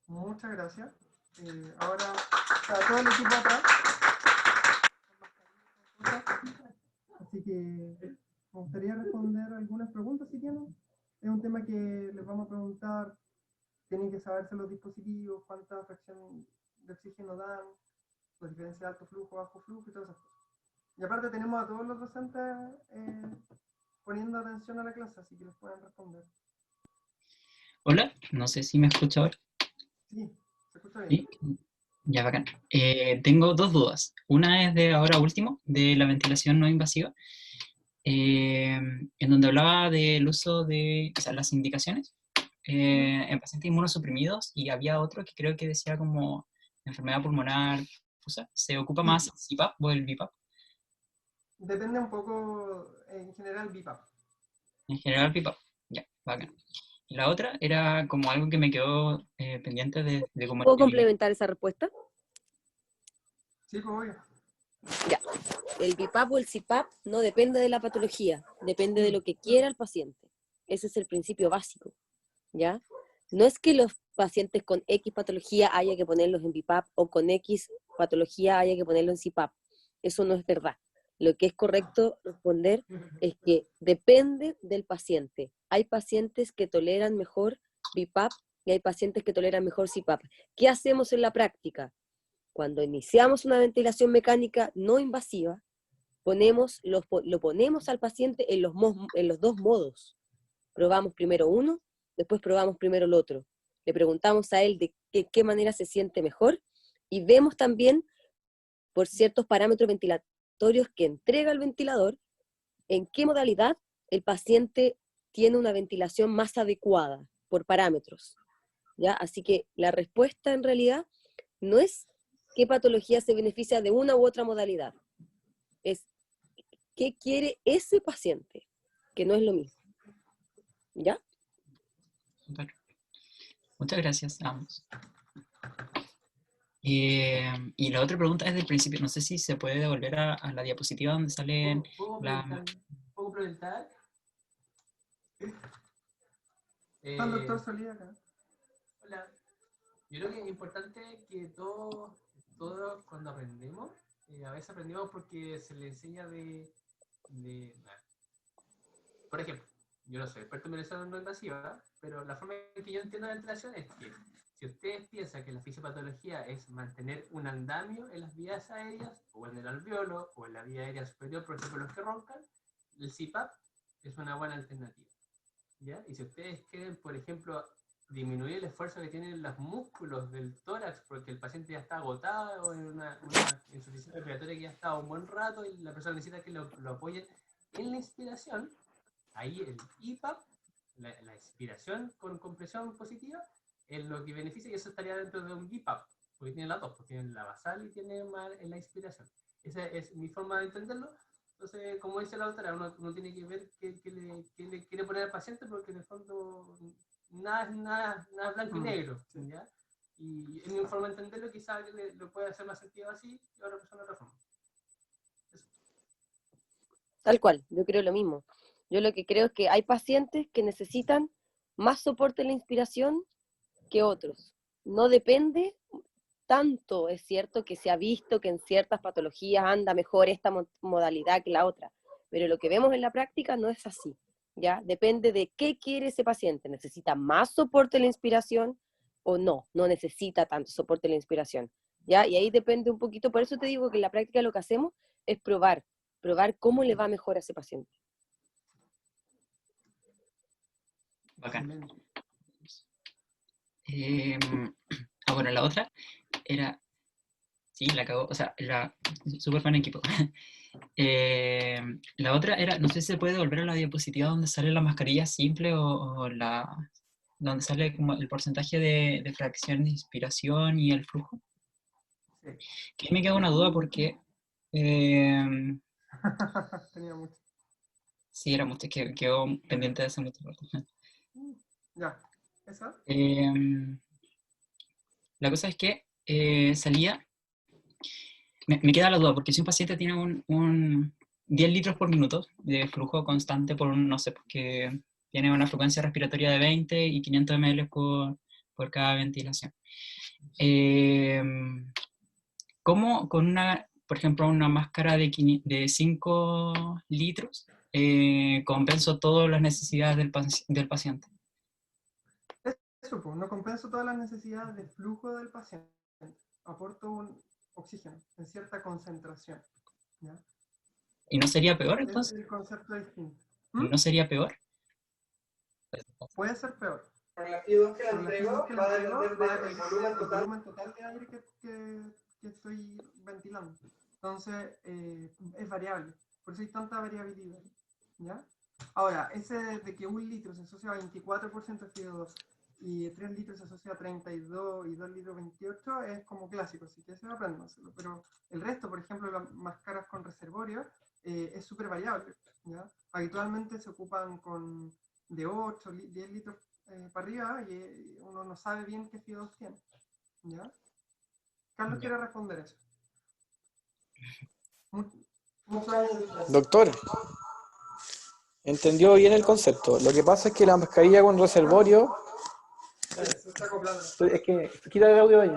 Muchas gracias. Ahora, está todo el equipo atrás. Así que me gustaría responder algunas preguntas si tienen. Es un tema que les vamos a preguntar. Tienen que saberse los dispositivos, cuánta fracción de oxígeno dan, la diferencia de alto flujo, bajo flujo y todas esas cosas. Y aparte tenemos a todos los docentes poniendo atención a la clase, así que les pueden responder. Hola, no sé si me escucha ahora. Sí, se escucha bien. ¿Sí? Ya, bacán. Tengo dos dudas. Una es de ahora último, de la ventilación no invasiva, en donde hablaba del uso de, o sea, las indicaciones en pacientes inmunosuprimidos, y había otro que creo que decía como enfermedad pulmonar difusa. ¿Se ocupa más el CPAP o el BiPAP? Depende un poco, en general, BiPAP. En general BiPAP, ya, bacán. Y la otra era como algo que me quedó pendiente de cómo... ¿Puedo complementar esa respuesta? Sí, pues obvio. Ya. El BiPAP o el CPAP no depende de la patología, depende de lo que quiera el paciente. Ese es el principio básico, ¿ya? No es que los pacientes con X patología haya que ponerlos en BiPAP o con X patología haya que ponerlos en CPAP. Eso no es verdad. Lo que es correcto responder es que depende del paciente. Hay pacientes que toleran mejor BiPAP y hay pacientes que toleran mejor CPAP. ¿Qué hacemos en la práctica? Cuando iniciamos una ventilación mecánica no invasiva, lo ponemos al paciente en los dos modos. Probamos primero uno, después probamos primero el otro. Le preguntamos a él de qué manera se siente mejor y vemos también por ciertos parámetros ventilatorios que entrega el ventilador, en qué modalidad el paciente tiene una ventilación más adecuada por parámetros, ¿ya? Así que la respuesta en realidad no es qué patología se beneficia de una u otra modalidad, es qué quiere ese paciente, que no es lo mismo. ¿Ya? Super. Muchas gracias a ambos. Y la otra pregunta es del principio. No sé si se puede devolver a la diapositiva donde salen la... ¿Puedo preguntar? Está el doctor Solía acá. Hola. Yo creo que es importante que todos cuando aprendemos, a veces aprendemos porque se le enseña por ejemplo, yo no soy experto en ventilación no invasiva, pero la forma en que yo entiendo la ventilación es que si ustedes piensan que la fisiopatología es mantener un andamio en las vías aéreas, o en el alveolo, o en la vía aérea superior, por ejemplo, los que roncan, el CPAP es una buena alternativa, ¿ya? Y si ustedes quieren, por ejemplo, disminuir el esfuerzo que tienen los músculos del tórax, porque el paciente ya está agotado, en una insuficiencia respiratoria que ya ha estado un buen rato, y la persona necesita que lo apoyen en la inspiración, ahí el IPAP, la inspiración con compresión positiva, es lo que beneficia, y eso estaría dentro de un BiPAP, porque tiene las dos, pues tiene la basal y tiene en la inspiración. Esa es mi forma de entenderlo. Entonces, como dice la autora, uno tiene que ver qué le quiere poner al paciente, porque en el fondo nada es blanco y negro, ¿ya? Y en mi forma de entenderlo, quizás lo puede hacer más sentido así y otra persona de otra forma. Eso. Tal cual, yo creo lo mismo. Yo lo que creo es que hay pacientes que necesitan más soporte en la inspiración que otros. No depende tanto, es cierto que se ha visto que en ciertas patologías anda mejor esta modalidad que la otra, pero lo que vemos en la práctica no es así, ¿ya? Depende de qué quiere ese paciente. ¿Necesita más soporte en la inspiración o no? No necesita tanto soporte en la inspiración, ¿ya? Y ahí depende un poquito, por eso te digo que en la práctica lo que hacemos es probar cómo le va mejor a ese paciente. Bacán. Bueno, la otra era... Sí, la cagó, o sea, la super fan equipo. La otra era, no sé si se puede volver a la diapositiva donde sale la mascarilla simple o donde sale como el porcentaje de fracción de inspiración y el flujo. Sí. Que me queda una duda porque... Tenía mucho. Sí, era mucho, que quedó pendiente de hace mucho rato. Ya, ¿esa? La cosa es que salía, me queda la duda, porque si un paciente tiene un 10 litros por minuto de flujo constante por un, no sé, porque tiene una frecuencia respiratoria de 20 y 500 ml por cada ventilación. ¿Cómo con una, por ejemplo, una máscara de 5 litros compenso todas las necesidades del paciente? Eso, pues, no compenso todas las necesidades de flujo del paciente. Aporto un oxígeno en cierta concentración. ¿Ya? ¿Y no sería peor Es entonces? el concepto distinto. ¿Y no sería peor? Puede ser peor. Por la FIO2 que la Por la entrego, FIO2 que va la a entrego, depender va del el volumen total. total de aire que estoy ventilando. Entonces, es variable. Por eso hay tanta variabilidad. ¿Ya? Ahora, ese de que 1 litro se asocia a 24% de FIO2 y 3 litros se asocia a 32 y 2 litros 28 es como clásico, así que eso apréndanselo. Pero el resto, por ejemplo, las máscaras con reservorio, es súper variable. ¿Ya? Habitualmente se ocupan con de 8, 10 litros para arriba y uno no sabe bien qué FIO2 tiene. ¿Ya? Carlos Ya. quiere responder eso. Muchos años de diferencia. Doctor, entendió bien el concepto. Lo que pasa es que la mascarilla con reservorio. Se está acoplando. Es que quita el audio ahí.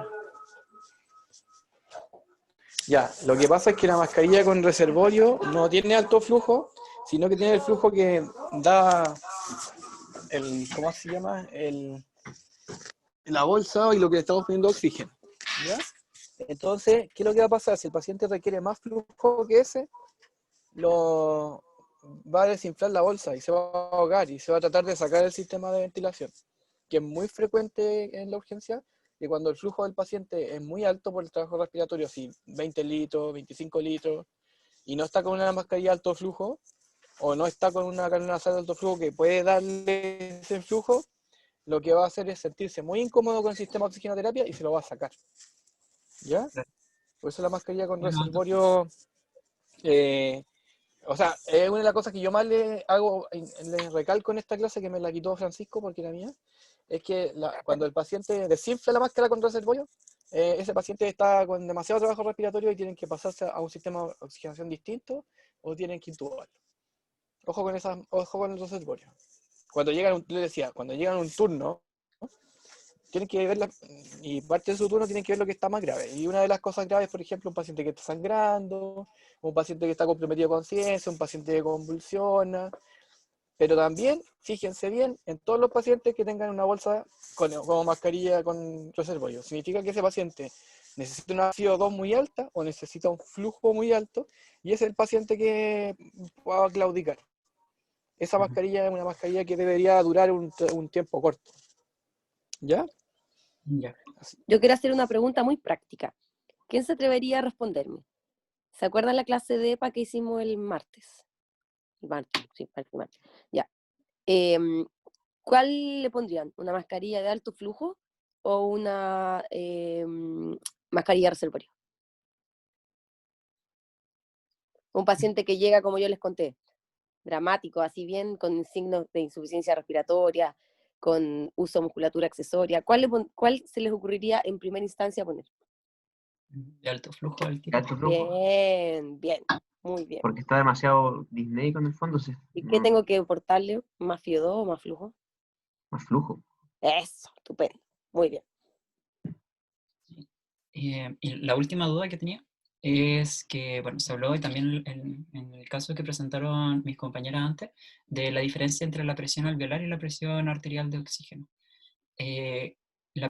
Ya, lo que pasa es que la mascarilla con reservorio no tiene alto flujo, sino que tiene el flujo que da el, ¿cómo se llama? La bolsa y lo que le estamos poniendo oxígeno. ¿Ya? Entonces, ¿qué es lo que va a pasar? Si el paciente requiere más flujo que ese, lo va a desinflar la bolsa y se va a ahogar y se va a tratar de sacar el sistema de ventilación, que es muy frecuente en la urgencia, y cuando el flujo del paciente es muy alto por el trabajo respiratorio, así 20 litros, 25 litros, y no está con una mascarilla de alto flujo, o no está con una canula nasal de alto flujo que puede darle ese flujo, lo que va a hacer es sentirse muy incómodo con el sistema de oxigenoterapia y se lo va a sacar. ¿Ya? Por eso la mascarilla con reservorio, o sea, es una de las cosas que yo más le hago, le recalco en esta clase, que me la quitó Francisco porque era mía, es que cuando el paciente desinfla la máscara con reservorio, ese paciente está con demasiado trabajo respiratorio y tienen que pasarse a un sistema de oxigenación distinto o tienen que intubarlo. Ojo con el reservorio. Cuando llegan, le decía, cuando llegan a un turno, tienen que ver y parte de su turno tienen que ver lo que está más grave. Y una de las cosas graves, por ejemplo, un paciente que está sangrando, un paciente que está comprometido de conciencia, un paciente que convulsiona. Pero también, fíjense bien, en todos los pacientes que tengan una bolsa como mascarilla con reservorio. Significa que ese paciente necesita una FIO2 muy alta o necesita un flujo muy alto y es el paciente que va a claudicar. Esa mascarilla es una mascarilla que debería durar un tiempo corto. ¿Ya? Ya. Yo quiero hacer una pregunta muy práctica. ¿Quién se atrevería a responderme? ¿Se acuerdan la clase de EPA que hicimos el martes? El martes, sí, el martes. Ya. ¿Cuál le pondrían? ¿Una mascarilla de alto flujo o una mascarilla de reservorio? Un paciente que llega, como yo les conté, dramático, así bien, con signos de insuficiencia respiratoria, con uso de musculatura accesoria. ¿Cuál se les ocurriría en primera instancia poner? De alto flujo al De tiro. alto flujo, Bien, bien, muy bien. porque está demasiado disnéico en el fondo, ¿Y qué tengo que aportarle? ¿Más FIO2 o más flujo? más flujo. Eso, estupendo, muy bien. Y la última duda que tenía es que, bueno, se habló y también en el caso que presentaron mis compañeras antes, de la diferencia entre la presión alveolar y la presión arterial de oxígeno. La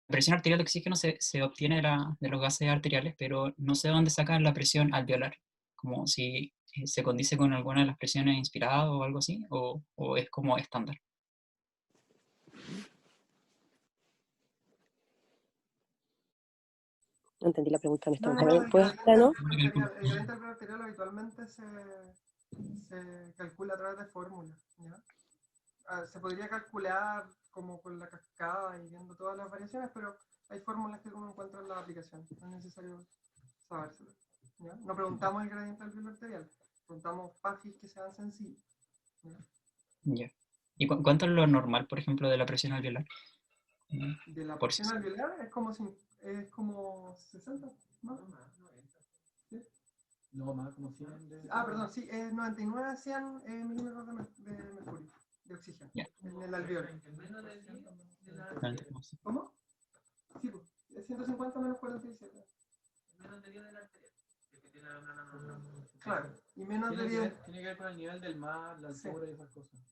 presión arterial de oxígeno se obtiene de los gases arteriales, pero no sé dónde sacan la presión alveolar, como si se condice con alguna de las presiones inspiradas o algo así, o es como estándar. No entendí la pregunta, No, ¿puedes explicar, no? el gradiente arterial habitualmente se calcula a través de fórmulas. Se podría calcular como con la cascada y viendo todas las variaciones, pero hay fórmulas que uno encuentra en la aplicación. No es necesario sabérselo. ¿Ya? No preguntamos el gradiente arterial, preguntamos PAFIs que sean sencillos. Ya. ¿Y cuánto es lo normal, por ejemplo, de la presión alveolar? De la Por presión alveolar es como 60, ¿no? ¿Sí? No, más como 100 de... Ah, perdón, sí, es 99 a 100 milímetros de mercurio, de oxígeno, Ya. en el alveolo. Menos de 10 de la No, arteria. no sé. ¿Cómo? Sí, pues, es 150 menos 47. Menos de 10 de la arteria. Es que tiene una- Claro, y menos de Tiene que 10. ver, tiene que ver con el nivel del mar, la altura y esas cosas.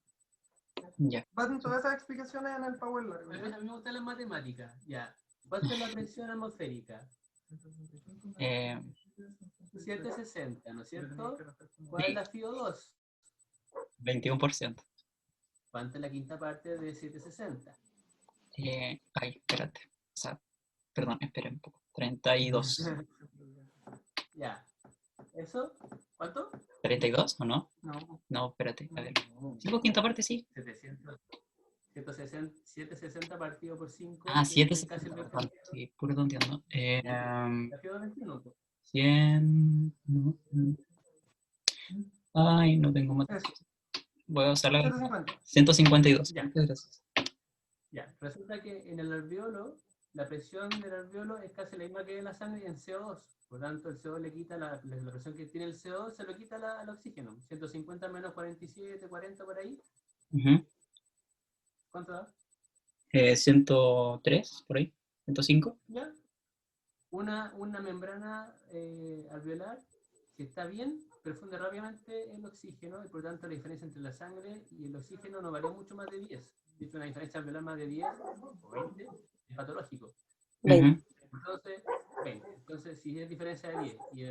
Ya. Van todas esas explicaciones en el Power Largo. A mí me gustan las matemáticas. Ya. ¿Cuánto es la presión atmosférica? Eh, 760, ¿no es cierto? ¿Cuál es la FIO2? 21%. ¿Cuánto es la quinta parte de 760? Ay, espérate. O sea, perdón, espera un poco. 32. Ya. ¿Eso? ¿Cuánto? ¿32 o no? No, No, espérate. A ver. 5 quinta parte, sí. 700. 760 partido por 5. Ah, 7. Casi el Perdón, sí, puro tonteando. La FIO2 21. 100. Ay, no tengo más. eso, Voy a usar la 150. 152. Ya. Muchas gracias. Ya. Resulta que en el alveolo, la presión del alveolo es casi la misma que en la sangre en CO2. Por tanto, el CO2 le quita la presión que tiene el CO2, se lo quita al oxígeno. 150 menos 47, 40 por ahí. Ujú. ¿Cuánto da? 103, por ahí. 105. ¿Ya? Una membrana alveolar que está bien, perfunde rápidamente el oxígeno y por tanto la diferencia entre la sangre y el oxígeno no varía mucho más de 10. Si es una diferencia alveolar más de 10 o 20, es patológico. 20. Entonces, 20. Entonces, si es diferencia de 10 y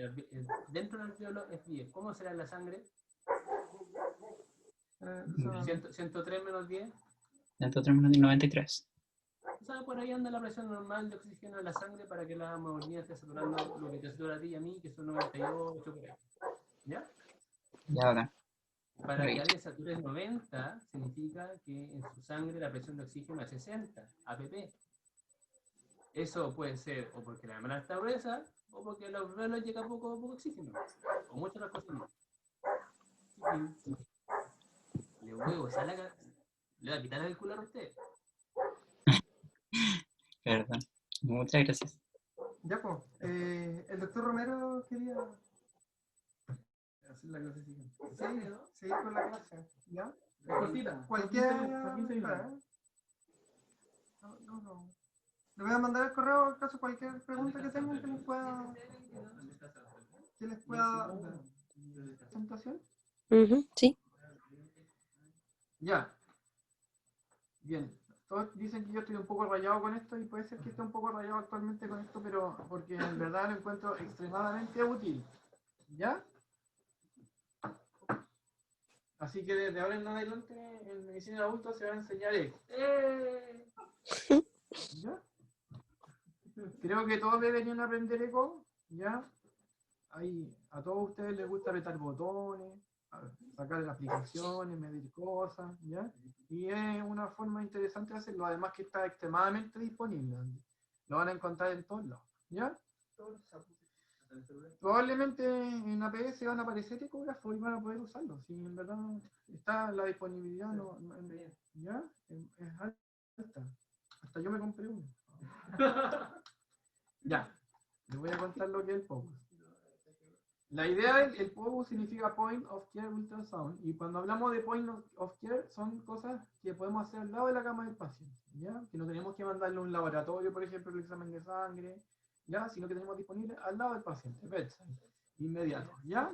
dentro del alveolo es 10, ¿cómo será en la sangre? 103 menos 10. 103 menos 93. O sea, por ahí anda la presión normal de oxígeno en la sangre para que la hemoglobina esté saturando lo que te satura a ti y a mí, que son 98 por ahí. ¿Ya? Ya, acá. Para que Perfecto. alguien sature 90, significa que en su sangre la presión de oxígeno es 60, APP. Eso puede ser o porque la membrana está gruesa, o porque a los alveolos llega poco oxígeno, o muchas otras cosas más. Le voy a usar le voy a quitar el culo a usted. Perdón. Muchas gracias. Ya, pues. El doctor Romero quería hacer la clase siguiente. Sí, seguir con la clase. ¿Ya? Cualquier. No. Le voy a mandar el correo acaso cualquier pregunta que tengan que les pueda. dar. ¿Presentación? Sí. Ya. Bien. Todos dicen que yo estoy un poco rayado con esto y puede ser que esté un poco rayado actualmente con esto, pero porque en verdad lo encuentro extremadamente útil. ¿Ya? Así que desde ahora en adelante en medicina de adultos se va a enseñar esto. ¿Ya? Creo que todos deberían aprender eco, ¿ya? Ahí, a todos ustedes les gusta apretar botones, sacar aplicaciones, medir cosas, ¿ya? Y es una forma interesante de hacerlo, además que está extremadamente disponible. Lo van a encontrar en todos lados, ¿ya? Probablemente en APS van a aparecer ecógrafos y van a poder usarlo. Si en verdad está la disponibilidad, ¿ya? Es alta. Hasta yo me compré uno. Ya, les voy a contar lo que es el POCUS. La idea del POCUS significa Point of Care Ultrasound, y cuando hablamos de Point of Care son cosas que podemos hacer al lado de la cama del paciente, ¿ya? Que no tenemos que mandarle a un laboratorio, por ejemplo, el examen de sangre, ¿ya? Sino que tenemos disponible al lado del paciente, bedside, inmediato, ¿ya?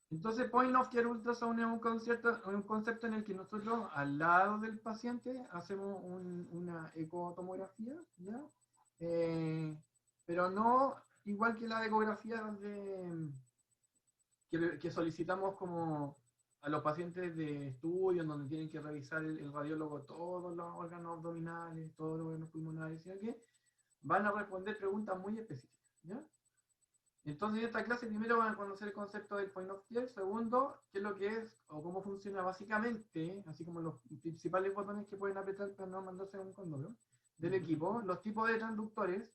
Entonces, Point of Care Ultrasound es un concepto en el que nosotros al lado del paciente hacemos una ecotomografía, ¿ya? Pero no igual que la ecografía que solicitamos como a los pacientes de estudio, en donde tienen que revisar el radiólogo todos los órganos abdominales, todos los órganos pulmonares, sino que van a responder preguntas muy específicas, ¿ya? Entonces, en esta clase primero van a conocer el concepto del point of care, segundo, qué es lo que es o cómo funciona básicamente, así como los principales botones que pueden apretar para no mandarse un condoro del equipo, los tipos de transductores,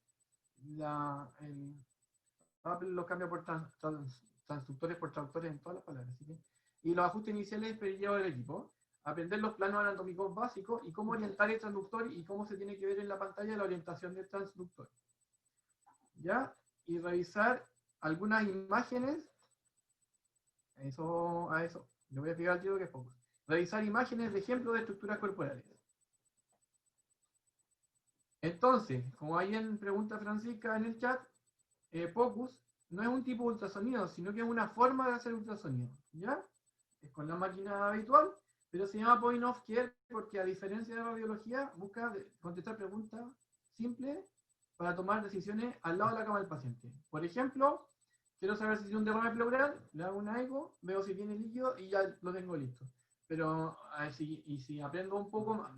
Apple los cambia por transductores por traductores en todas las palabras, ¿sí? Y los ajustes iniciales del equipo, aprender los planos anatómicos básicos y cómo orientar el transductor y cómo se tiene que ver en la pantalla la orientación del transductor. ¿Ya? Y revisar algunas imágenes. A eso, le voy a explicar al tiro que es poco. Revisar imágenes de ejemplos de estructuras corporales. Entonces, como alguien pregunta Francisca en el chat, POCUS no es un tipo de ultrasonido, sino que es una forma de hacer ultrasonido. ¿Ya? Es con la máquina habitual, pero se llama point of care porque, a diferencia de radiología, busca contestar preguntas simples para tomar decisiones al lado de la cama del paciente. Por ejemplo, quiero saber si tiene un derrame pleural, le hago una eco, veo si tiene líquido y ya lo tengo listo. Pero si aprendo un poco más,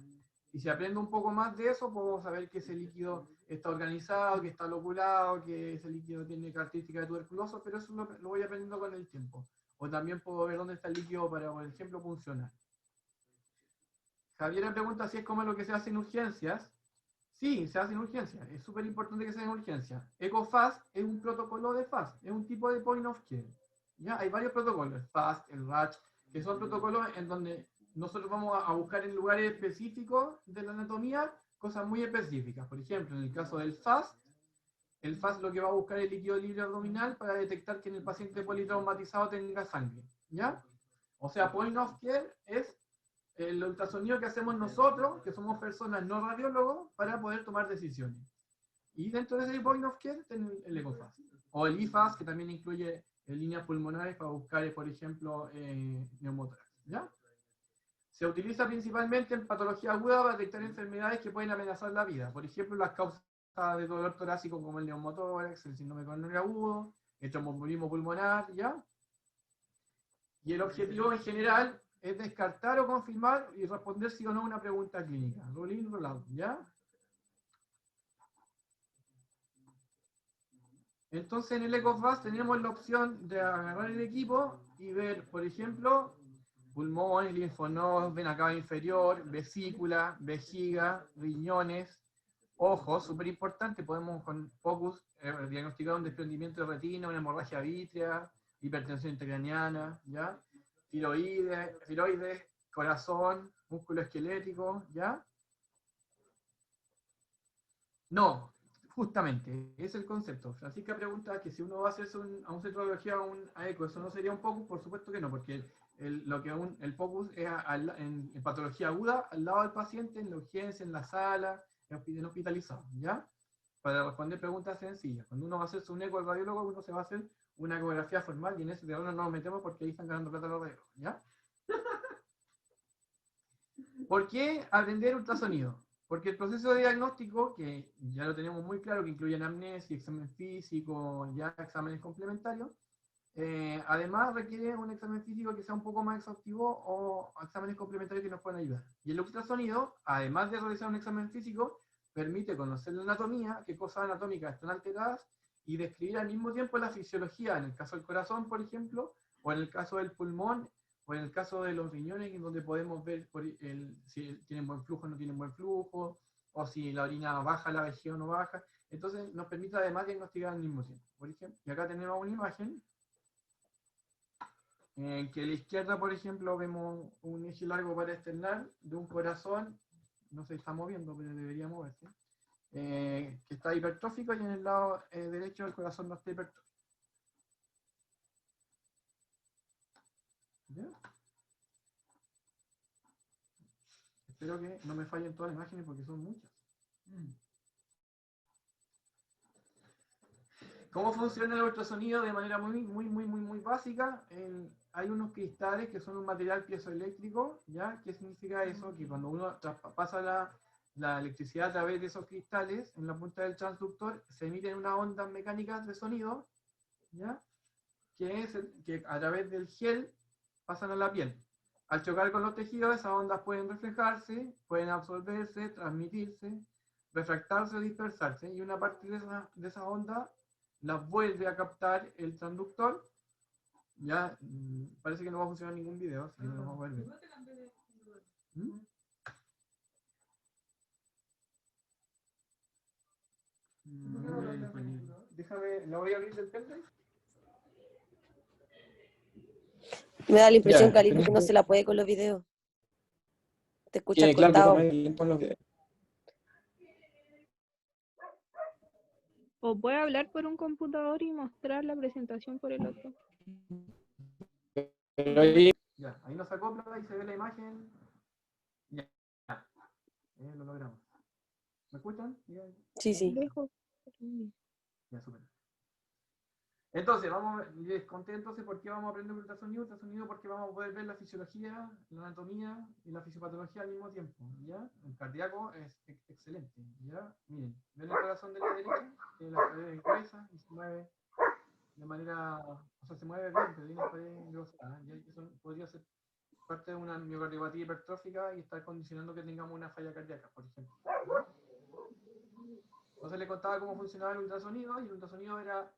y si aprendo un poco más de eso, puedo saber que ese líquido está organizado, que está loculado, que ese líquido tiene características de tuberculoso, pero eso lo voy aprendiendo con el tiempo. O también puedo ver dónde está el líquido para, por ejemplo, funcionar. Javier me pregunta si es como lo que se hace en urgencias. Sí, se hace en urgencias. Es súper importante que sea en urgencias. EcoFast es un protocolo de FAST, es un tipo de point of care. ¿Ya? Hay varios protocolos, el FAST, el RATCH, que son protocolos en donde nosotros vamos a buscar en lugares específicos de la anatomía cosas muy específicas. Por ejemplo, en el caso del FAST, el FAST lo que va a buscar es el líquido libre abdominal para detectar que en el paciente politraumatizado tenga sangre. ¿Ya? O sea, point of care es el ultrasonido que hacemos nosotros, que somos personas no radiólogos, para poder tomar decisiones. Y dentro de ese point of care tenemos el EcoFast. O el IFAS, que también incluye líneas pulmonares para buscar, por ejemplo, neumotórax. ¿Ya? Se utiliza principalmente en patología aguda para detectar enfermedades que pueden amenazar la vida. Por ejemplo, las causas de dolor torácico como el neumotórax, el síndrome coronario agudo, el tromboembolismo pulmonar, ¿ya? Y el objetivo en general es descartar o confirmar y responder sí o no a una pregunta clínica. Roll in, roll out, ¿ya? Entonces en el EcoFast tenemos la opción de agarrar el equipo y ver, por ejemplo, pulmón, linfonodos, vena cava inferior, vesícula, vejiga, riñones, ojos, súper importante, podemos con POCUS diagnosticar un desprendimiento de retina, una hemorragia vítrea, hipertensión intracraniana, ¿ya? Tiroides, corazón, músculo esquelético, ¿ya? No, justamente, es el concepto. Francisca pregunta que si uno va a hacerse a un centro de radiología o a ECO, ¿eso no sería un POCUS? Por supuesto que no, porque el POCUS es en patología aguda, al lado del paciente, en la urgencia, en la sala, en hospitalizado, ¿ya? Para responder preguntas sencillas. Cuando uno va a hacerse un eco al radiólogo, uno se va a hacer una ecografía formal y en ese terreno no nos metemos porque ahí están ganando plata los radiólogos, ¿ya? ¿Por qué aprender ultrasonido? Porque el proceso de diagnóstico, que ya lo tenemos muy claro, que incluye anamnesis, examen físico, ya exámenes complementarios, además requiere un examen físico que sea un poco más exhaustivo o exámenes complementarios que nos puedan ayudar. Y el ultrasonido, además de realizar un examen físico, permite conocer la anatomía, qué cosas anatómicas están alteradas, y describir al mismo tiempo la fisiología, en el caso del corazón, por ejemplo, o en el caso del pulmón, o en el caso de los riñones, en donde podemos ver si tienen buen flujo o no tienen buen flujo, o si la orina baja, la vejiga o no baja. Entonces nos permite además diagnosticar al mismo tiempo. Por ejemplo, y acá tenemos una imagen, en que a la izquierda, por ejemplo, vemos un eje largo para externar de un corazón, no se está moviendo, pero debería moverse, que está hipertrófico, y en el lado derecho del corazón no está hipertrófico. ¿Ya? Espero que no me fallen todas las imágenes porque son muchas. ¿Cómo funciona el ultrasonido? De manera muy básica. Hay unos cristales que son un material piezoeléctrico, ¿ya? ¿Qué significa eso? Que cuando uno pasa la electricidad a través de esos cristales, en la punta del transductor, se emiten unas ondas mecánicas de sonido, ¿ya? Que a través del gel pasan a la piel. Al chocar con los tejidos, esas ondas pueden reflejarse, pueden absorberse, transmitirse, refractarse o dispersarse, y una parte de esa onda las vuelve a captar el transductor. Ya parece que no va a funcionar ningún video, así que no lo vamos a ver. Déjame, ¿la voy a abrir del pendrive? Me da la impresión, Ya, Carlito, que no se la puede con los videos. Te escuchas claro, yo cortado. tomé tiempo en los videos. O puede hablar por un computador y mostrar la presentación por el otro. Pero ahí, Ya, ahí nos acopla y se ve la imagen. Ya, lo logramos. ¿Me escuchan? Sí, sí. Lejos. Ya, súper. Entonces, les conté entonces por qué vamos a aprender ultrasonido. Ultrasonido porque vamos a poder ver la fisiología, la anatomía y la fisiopatología al mismo tiempo, ¿ya? El cardíaco es excelente, ¿ya? Miren, ven el corazón de la derecha, tiene las paredes gruesas y se mueve de manera, o sea, se mueve bien, pero tiene las paredes grosas, ¿ya? Y eso podría ser parte de una miocardiopatía hipertrófica y estar condicionando que tengamos una falla cardíaca, por ejemplo, ¿ya? Entonces le contaba cómo funcionaba el ultrasonido, y el ultrasonido era...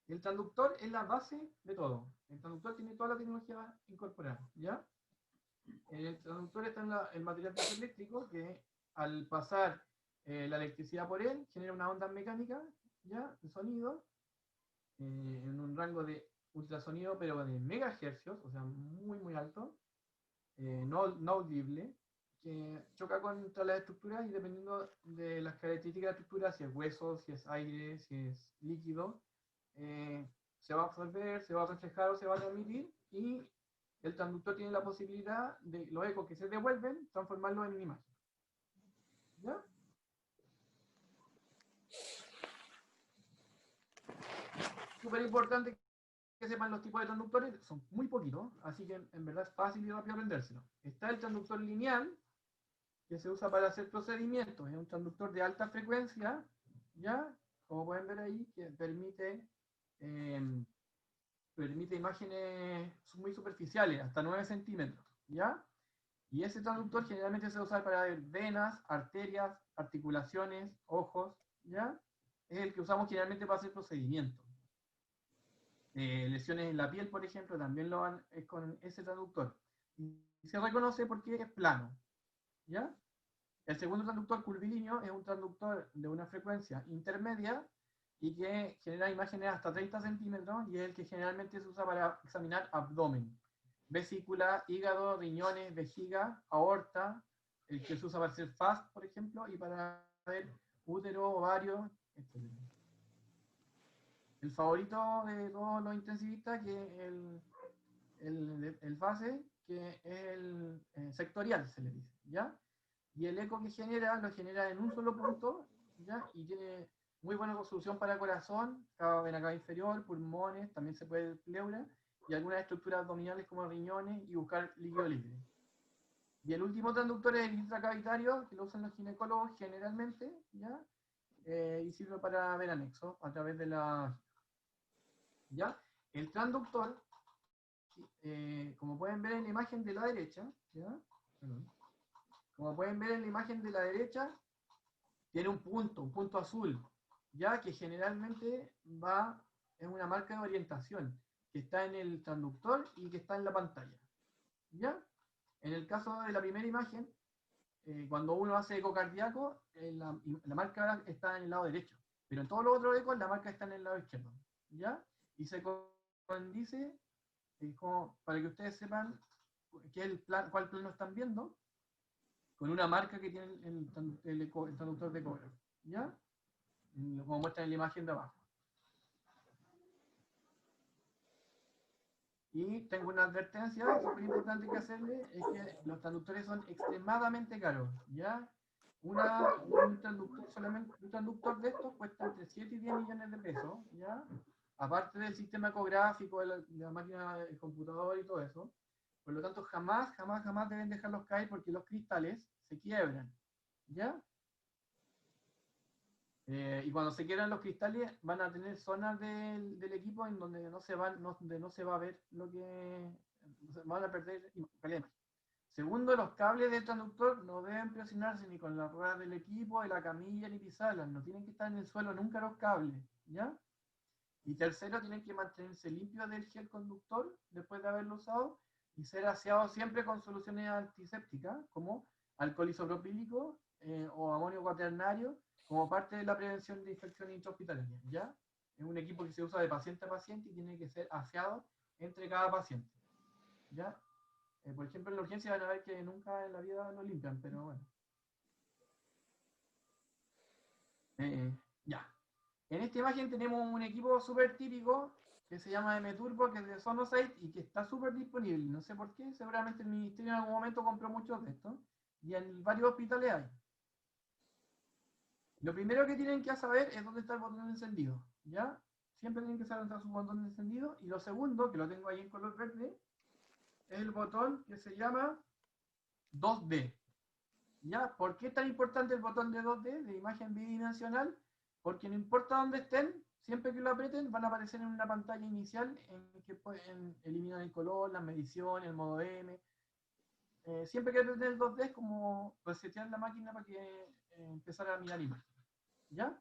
El transductor es la base de todo. El transductor tiene toda la tecnología incorporada, ¿ya? El transductor está en el material piezoeléctrico que al pasar la electricidad por él genera una onda mecánica, ¿ya? De sonido, en un rango de ultrasonido, pero de megahercios, o sea, muy, muy alto, no audible, que choca contra las estructuras y dependiendo de las características de la estructura, si es hueso, si es aire, si es líquido, se va a absorber, se va a reflejar o se va a transmitir, y el transductor tiene la posibilidad de los ecos que se devuelven, transformarlos en una imagen. ¿Ya? Súper importante que sepan los tipos de transductores, son muy poquitos, así que en verdad es fácil y rápido aprendérselo. Está el transductor lineal, que se usa para hacer procedimientos, es un transductor de alta frecuencia, ¿ya? Como pueden ver ahí, que permite imágenes muy superficiales, hasta 9 centímetros, ¿ya? Y ese transductor generalmente se usa para ver venas, arterias, articulaciones, ojos, ¿ya? Es el que usamos generalmente para hacer procedimientos. Lesiones en la piel, por ejemplo, también lo van con ese transductor. Y se reconoce porque es plano, ¿ya? El segundo transductor curvilíneo es un transductor de una frecuencia intermedia y que genera imágenes hasta 30 centímetros, y es el que generalmente se usa para examinar abdomen, vesícula, hígado, riñones, vejiga, aorta, el que se usa para hacer FAST, por ejemplo, y para ver útero, ovario, etc. El favorito de todos los intensivistas, que es el fase, que es el sectorial, se le dice, ¿ya? Y el eco que genera, lo genera en un solo punto, ¿ya? Y tiene muy buena resolución para corazón, vena cava inferior, pulmones, también se puede pleura, y algunas estructuras abdominales como riñones, y buscar líquido libre. Y el último transductor es el intracavitario, que lo usan los ginecólogos generalmente, ¿ya? Y sirve para ver anexos a través de la... ¿Ya? El transductor, como pueden ver en la imagen de la derecha, ¿ya? Perdón. Como pueden ver en la imagen de la derecha, tiene un punto azul, ya que generalmente es una marca de orientación, que está en el transductor y que está en la pantalla. ¿Ya? En el caso de la primera imagen, cuando uno hace eco cardíaco, la marca está en el lado derecho, pero en todos los otros ecos la marca está en el lado izquierdo. ¿Ya? Y se condice, como para que ustedes sepan cuál plano están viendo, con una marca que tiene el transductor de ecógrafo, ¿ya? Como muestra en la imagen de abajo. Y tengo una advertencia súper importante que hacerle, es que los transductores son extremadamente caros, ¿ya? Un transductor de estos cuesta entre 7 y 10 millones de pesos, ¿ya? Aparte del sistema ecográfico, de la máquina del computador y todo eso. Por lo tanto, jamás deben dejarlos caer, porque los cristales se quiebran, ¿ya? Y cuando se quiebran los cristales, van a tener zonas del equipo en donde no se va a ver lo que... van a perder calidad. Segundo, los cables del transductor no deben presionarse ni con las ruedas del equipo, de la camilla, ni pisarlas. No tienen que estar en el suelo nunca los cables, ¿ya? Y tercero, tienen que mantenerse limpios del gel conductor después de haberlo usado, y ser aseados siempre con soluciones antisépticas, como alcohol isopropílico o amonio cuaternario, como parte de la prevención de infecciones intrahospitalarias, ¿ya? Es un equipo que se usa de paciente a paciente y tiene que ser aseado entre cada paciente, ¿ya? Por ejemplo, en la urgencia van a ver que nunca en la vida lo limpian, pero bueno. Ya. En esta imagen tenemos un equipo súper típico que se llama M-Turbo, que es de Sonosite y que está súper disponible. No sé por qué, seguramente el ministerio en algún momento compró muchos de estos. Y en varios hospitales hay. Lo primero que tienen que saber es dónde está el botón de encendido. ¿Ya? Siempre tienen que saber dónde está su botón de encendido. Y lo segundo, que lo tengo ahí en color verde, es el botón que se llama 2D. ¿Ya? ¿Por qué es tan importante el botón de 2D, de imagen bidimensional? Porque no importa dónde estén, siempre que lo aprieten van a aparecer en una pantalla inicial en que pueden eliminar el color, las mediciones, el modo M. Siempre que aprieten el 2D es como resetear la máquina para que empezara a mirar imagen. ¿Ya?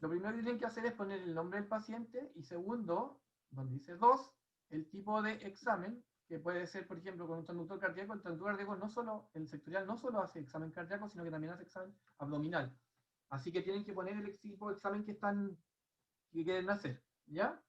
Lo primero que tienen que hacer es poner el nombre del paciente y segundo, donde dice 2, el tipo de examen, que puede ser, por ejemplo, con un transductor cardíaco. El transductor cardíaco no solo, el sectorial no solo hace examen cardíaco, sino que también hace examen abdominal. Así que tienen que poner el tipo de examen que quieren hacer, ¿ya?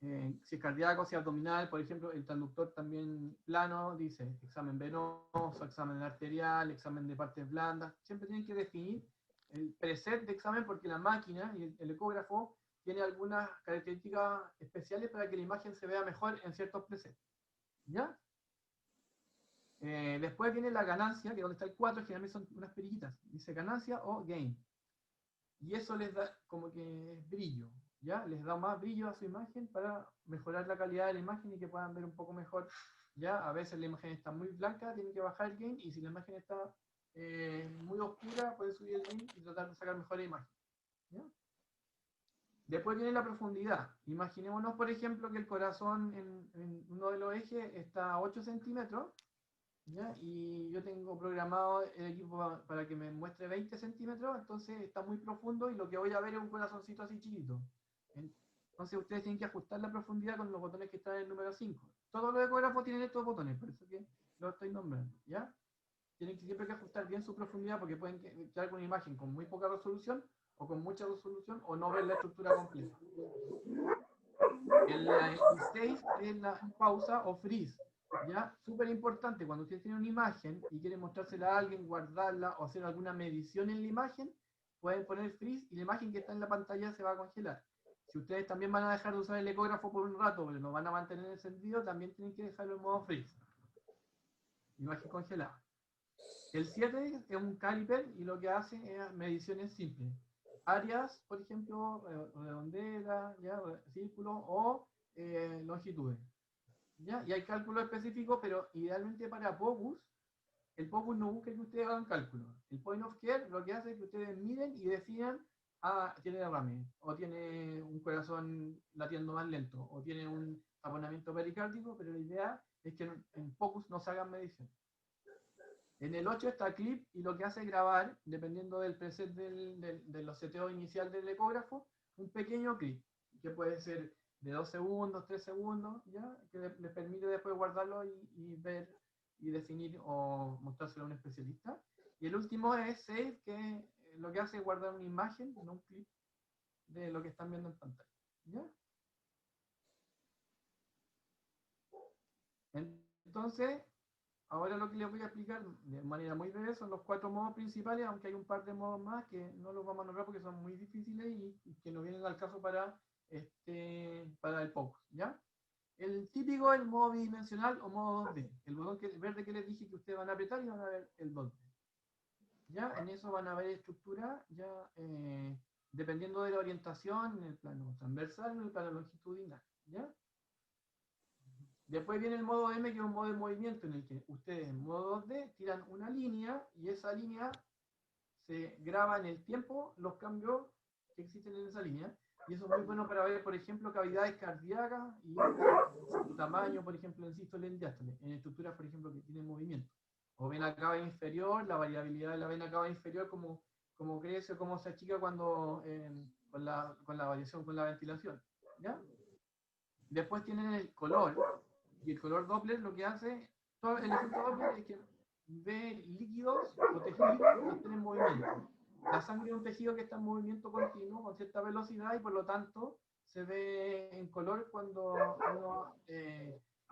Si es cardíaco, si es abdominal, por ejemplo, el transductor también plano dice examen venoso, examen arterial, examen de partes blandas. Siempre tienen que definir el preset de examen porque la máquina y el ecógrafo tiene algunas características especiales para que la imagen se vea mejor en ciertos presets. ¿Ya? Después viene la ganancia, que donde está el 4, generalmente son unas periquitas. Dice ganancia o gain. Y eso les da como que brillo. ¿Ya? Les da más brillo a su imagen para mejorar la calidad de la imagen y que puedan ver un poco mejor. ¿Ya? A veces la imagen está muy blanca, tienen que bajar el gain, y si la imagen está muy oscura, pueden subir el gain y tratar de sacar mejor la imagen. ¿Ya? Después viene la profundidad. Imaginémonos, por ejemplo, que el corazón en uno de los ejes está a 8 centímetros, ¿ya? Y yo tengo programado el equipo para que me muestre 20 centímetros, entonces está muy profundo y lo que voy a ver es un corazoncito así chiquito. Entonces ustedes tienen que ajustar la profundidad con los botones que están en el número 5. Todos los ecógrafos tienen estos botones, por eso que lo estoy nombrando, ¿ya? Tienen que siempre que ajustar bien su profundidad porque pueden quedar con una imagen con muy poca resolución o con mucha resolución o no ver la estructura completa. El save es la pausa o freeze, ¿ya? Súper importante, cuando ustedes tienen una imagen y quieren mostrársela a alguien, guardarla o hacer alguna medición en la imagen, pueden poner freeze y la imagen que está en la pantalla se va a congelar. Si ustedes también van a dejar de usar el ecógrafo por un rato, pero lo van a mantener encendido, también tienen que dejarlo en modo freeze. Imagen congelada. El 7 es un caliper y lo que hace es mediciones simples. Áreas, por ejemplo, redondela, círculo o longitudes. ¿Ya? Y hay cálculos específicos, pero idealmente para POCUS, el POCUS no busca que ustedes hagan cálculos. El Point of Care lo que hace es que ustedes miren y decidan, tiene derrame, o tiene un corazón latiendo más lento, o tiene un taponamiento pericárdico, pero la idea es que en POCUS no se hagan mediciones. En el 8 está clip y lo que hace es grabar, dependiendo del preset de los seteos inicial del ecógrafo, un pequeño clip, que puede ser de 2 segundos, 3 segundos, ¿ya? Que les permite después guardarlo y ver y definir o mostrárselo a un especialista. Y el último es save, que lo que hace es guardar una imagen, no un clip, de lo que están viendo en pantalla. ¿Ya? Entonces, ahora lo que les voy a explicar de manera muy breve son los 4 modos principales, aunque hay un par de modos más que no los vamos a nombrar porque son muy difíciles y que no vienen al caso para el POCUS, ¿ya? El típico es el modo bidimensional o modo 2D. El botón verde que les dije que ustedes van a apretar y van a ver el 2D. ¿Ya? En eso van a ver estructura, ya dependiendo de la orientación, en el plano transversal o en el plano longitudinal, ¿ya? Después viene el modo M, que es un modo de movimiento en el que ustedes en modo 2D tiran una línea y esa línea se graba en el tiempo los cambios que existen en esa línea. Y eso es muy bueno para ver, por ejemplo, cavidades cardíacas y su tamaño, por ejemplo, en sístole, en diástole, en estructuras, por ejemplo, que tienen movimiento. O vena cava inferior, la variabilidad de la vena cava inferior, como crece o cómo se achica cuando, con la variación con la ventilación. ¿Ya? Después tienen el color. Y el color Doppler lo que hace, el efecto Doppler es que ve líquidos o tejidos que están en movimiento. La sangre es un tejido que está en movimiento continuo con cierta velocidad y por lo tanto se ve en color cuando uno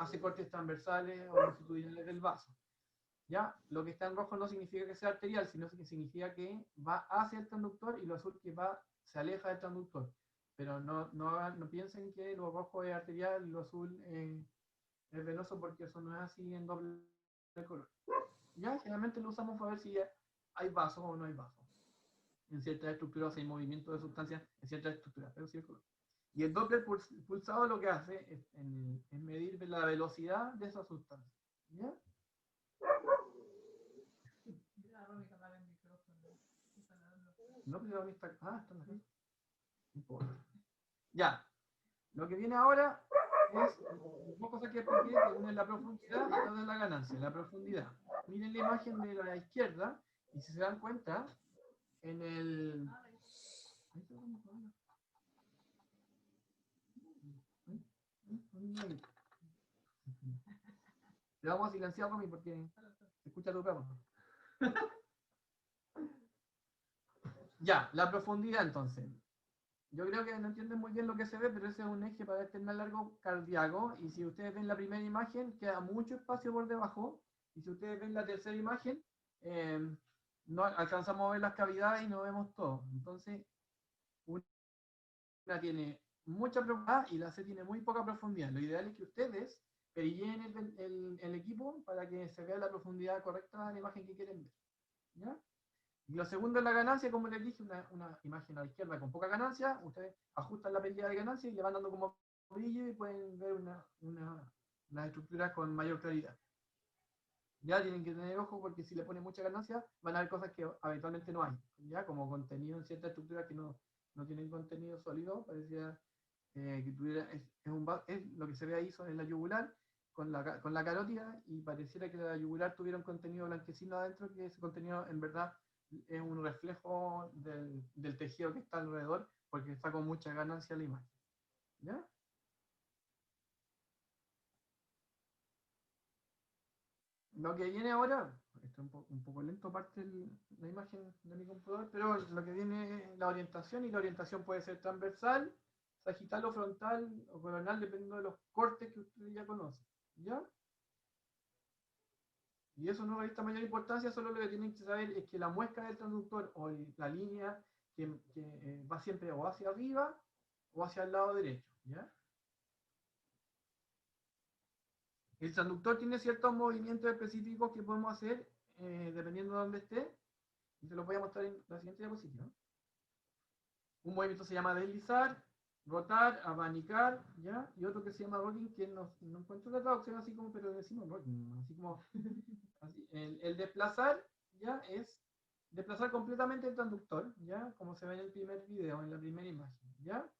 hace cortes transversales o longitudinales del vaso. ¿Ya? Lo que está en rojo no significa que sea arterial, sino que significa que va hacia el transductor y lo azul que se aleja del transductor. Pero no piensen que lo rojo es arterial y lo azul es venoso, porque eso no es así en doble color. ¿Ya? Generalmente lo usamos para ver si hay vasos o no hay vasos. En ciertas estructuras hay movimiento de sustancias en ciertas estructuras, pero sí el color. Y el Doppler pulsado lo que hace es medir la velocidad de esa sustancia. ¿Ya? No, pero está está en aquí. No importa. Ya. Lo que viene ahora es dos cosas que expliqué, que una es la profundidad y otra es la ganancia, la profundidad. Miren la imagen de la izquierda y si se dan cuenta, en el... Le vamos a silenciar, Romy, porque se escucha tu perro. Ya, la profundidad entonces. Yo creo que no entienden muy bien lo que se ve, pero ese es un eje para externar largo cardíaco. Y si ustedes ven la primera imagen, queda mucho espacio por debajo. Y si ustedes ven la tercera imagen, no alcanzamos a ver las cavidades y no vemos todo. Entonces, una tiene mucha profundidad y la C tiene muy poca profundidad. Lo ideal es que ustedes perilleen el equipo para que se vea la profundidad correcta de la imagen que quieren ver. ¿Ya? Y lo segundo es la ganancia, como les dije, una imagen a la izquierda con poca ganancia, ustedes ajustan la pérdida de ganancia y le van dando como brillo y pueden ver una estructura con mayor claridad. Ya tienen que tener ojo porque si le ponen mucha ganancia van a ver cosas que habitualmente no hay, ya como contenido en ciertas estructuras que no tienen contenido sólido, parecía que tuviera, lo que se ve ahí son en la yugular con la carótida y pareciera que la yugular tuviera un contenido blanquecino adentro, que ese contenido en verdad es un reflejo del tejido que está alrededor, porque está con mucha ganancia la imagen. ¿Ya? Lo que viene ahora, está un poco lento parte la imagen de mi computador, pero lo que viene es la orientación, y la orientación puede ser transversal, sagital o frontal o coronal, dependiendo de los cortes que ustedes ya conocen. ¿Ya? Y eso no revista mayor importancia, solo lo que tienen que saber es que la muesca del transductor o la línea que va siempre o hacia arriba o hacia el lado derecho. ¿Ya? El transductor tiene ciertos movimientos específicos que podemos hacer dependiendo de dónde esté, y te lo voy a mostrar en la siguiente diapositiva. Un movimiento se llama deslizar, rotar, abanicar, ¿ya? Y otro que se llama rocking, que no encuentro la traducción así como, pero decimos rocking, así como así. El desplazar, ¿ya? Es desplazar completamente el transductor, ¿ya? Como se ve en el primer video, en la primera imagen, ¿ya?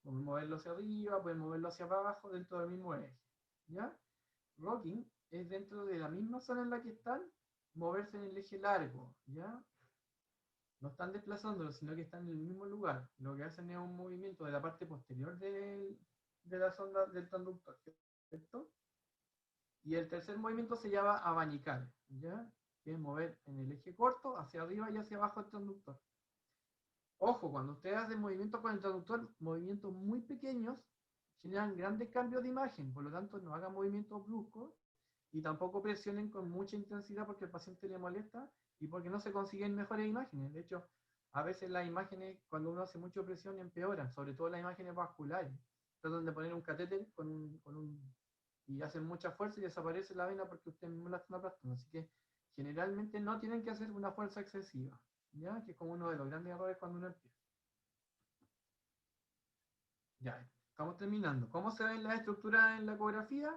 Pueden moverlo hacia arriba, pueden moverlo hacia abajo dentro del mismo eje, ¿ya? Rocking es dentro de la misma zona en la que están, moverse en el eje largo, ¿ya? No están desplazándolo, sino que están en el mismo lugar. Lo que hacen es un movimiento de la parte posterior de la sonda del transductor, ¿cierto? Y el tercer movimiento se llama abanicar, ¿ya? Que es mover en el eje corto hacia arriba y hacia abajo el transductor. Ojo, cuando ustedes hacen movimientos con el transductor, movimientos muy pequeños generan grandes cambios de imagen, por lo tanto no hagan movimientos bruscos y tampoco presionen con mucha intensidad porque el paciente le molesta y porque no se consiguen mejores imágenes. De hecho, a veces las imágenes, cuando uno hace mucha presión, empeoran, sobre todo las imágenes vasculares. Tratan de poner un catéter y hacen mucha fuerza y desaparece la vena porque ustedes mismos la están aplastando. Así que generalmente no tienen que hacer una fuerza excesiva, ¿ya? Que es como uno de los grandes errores cuando uno empieza. Ya, estamos terminando. ¿Cómo se ven las estructuras en la ecografía?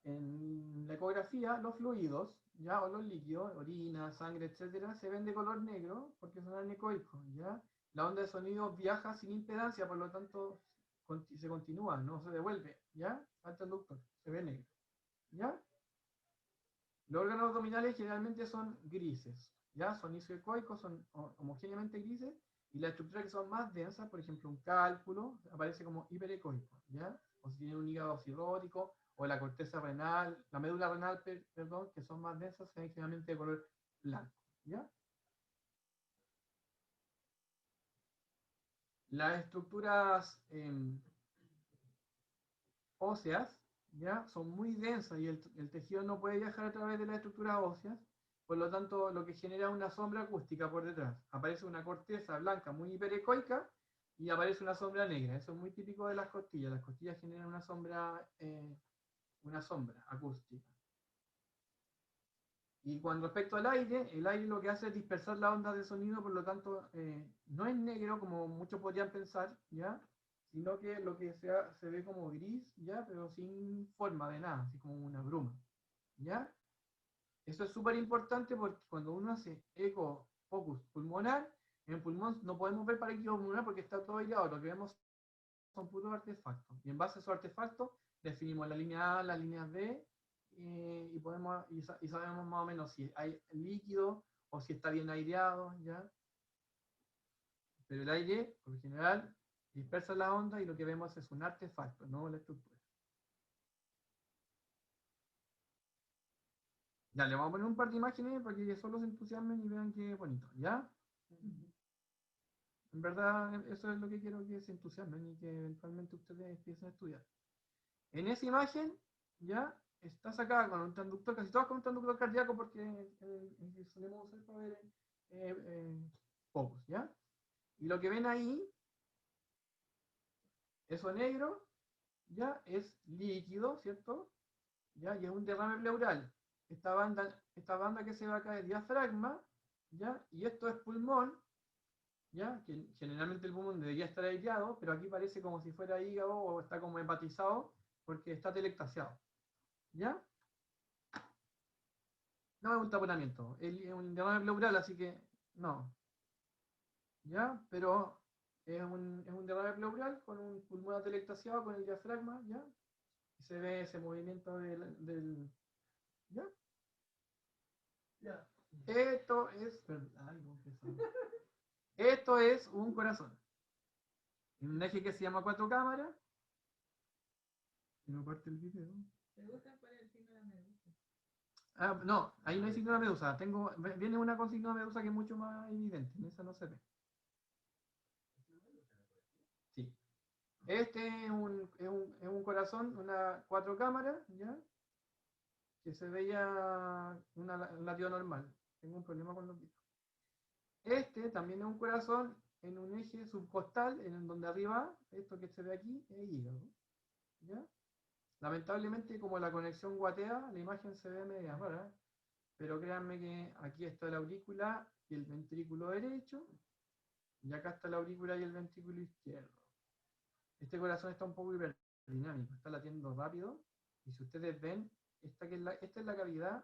En la ecografía, los fluidos, ¿ya? O los líquidos, orina, sangre, etcétera, se ven de color negro porque son anecoicos, ¿ya? La onda de sonido viaja sin impedancia, por lo tanto se continúa, no se devuelve, ¿ya? Al transductor, se ve negro, ¿ya? Los órganos abdominales generalmente son grises, ¿ya? Son isoecoicos, son homogéneamente grises, y las estructuras que son más densas, por ejemplo, un cálculo, aparece como hiperecoico, ¿ya? O si tiene un hígado cirrótico, o la corteza renal, la médula renal, perdón, que son más densas, se ven generalmente de color blanco, ¿ya? Las estructuras óseas, ¿ya? Son muy densas y el tejido no puede viajar a través de las estructuras óseas, por lo tanto lo que genera una sombra acústica por detrás. Aparece una corteza blanca muy hiperecoica y aparece una sombra negra. Eso es muy típico de las costillas. Las costillas generan una sombra acústica. Y con respecto al aire, el aire lo que hace es dispersar las ondas de sonido, por lo tanto, no es negro como muchos podrían pensar, ¿ya? Sino que lo que se ve como gris, ¿ya? Pero sin forma de nada, así como una bruma, ¿ya? Eso es súper importante porque cuando uno hace eco focus pulmonar, en el pulmón no podemos ver parénquima pulmonar porque está todo aislado, lo que vemos son puros artefactos. Y en base a esos artefactos definimos la línea A, la línea B, y sabemos más o menos si hay líquido o si está bien aireado, ¿ya? Pero el aire, por lo general, dispersa la onda y lo que vemos es un artefacto, no la estructura. Ya, le vamos a poner un par de imágenes para que solo se entusiasmen y vean qué bonito, ¿ya? En verdad, eso es lo que quiero, que se entusiasmen y que eventualmente ustedes empiecen a estudiar. En esa imagen, ya, está sacada con un transductor, casi todas con un transductor cardíaco porque solemos usar para ver focus, ¿ya? Y lo que ven ahí, eso negro, ya, es líquido, ¿cierto? ¿Ya? Y es un derrame pleural. Esta banda que se ve acá es diafragma, ¿ya? Y esto es pulmón, ¿ya? Que generalmente el pulmón debería estar aireado, pero aquí parece como si fuera hígado o está como hepatizado porque está telectasiado, ¿ya? No es un taponamiento, es un derrame pleural, así que no, ¿ya? Pero es un derrame pleural con un pulmón atelectasiado con el diafragma, ¿ya? Y se ve ese movimiento ¿ya? Ya. Esto es, esto es un corazón. Un eje que se llama 4 cámaras. Y no parte el video. Ah, no, ahí no hay signo de medusa. Viene una con signo de medusa que es mucho más evidente. En esa no se ve. Sí. Este es un corazón, una 4 cámaras, ¿ya? Que se veía un latido normal. Tengo un problema con los videos. Este también es un corazón en un eje subcostal, en donde arriba, esto que se ve aquí, es hígado, ¿ya? Lamentablemente, como la conexión guatea, la imagen se ve media rara, pero créanme que aquí está la aurícula y el ventrículo derecho, y acá está la aurícula y el ventrículo izquierdo. Este corazón está un poco hiperdinámico, está latiendo rápido, y si ustedes ven, esta es la cavidad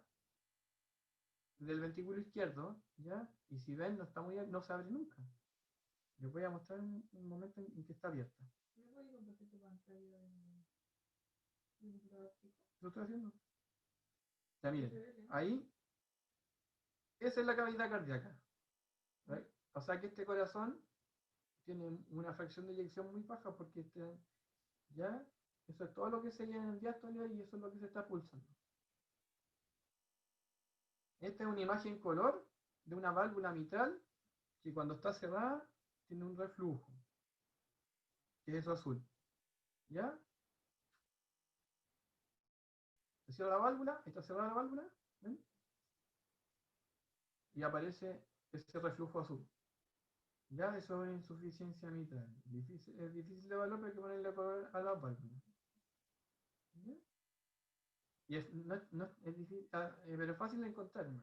del ventrículo izquierdo, ¿ya? Y si ven, no se abre nunca. Les voy a mostrar un momento en que está abierta. ¿Lo estoy haciendo? Ya miren, ahí, esa es la cavidad cardíaca. ¿Right? O sea que este corazón tiene una fracción de eyección muy baja porque ya, eso es todo lo que se llena en el diástole y eso es lo que se está pulsando. Esta es una imagen color de una válvula mitral que cuando está cerrada tiene un reflujo, que es azul. ¿Ya? Se cierra la válvula, está cerrada la válvula, ¿ven? Y aparece ese reflujo azul. Ya, eso es insuficiencia mitral. Es difícil de evaluar, pero hay que ponerle color a la válvula. ¿Ya? Y es difícil, pero es fácil de encontrar, ¿no?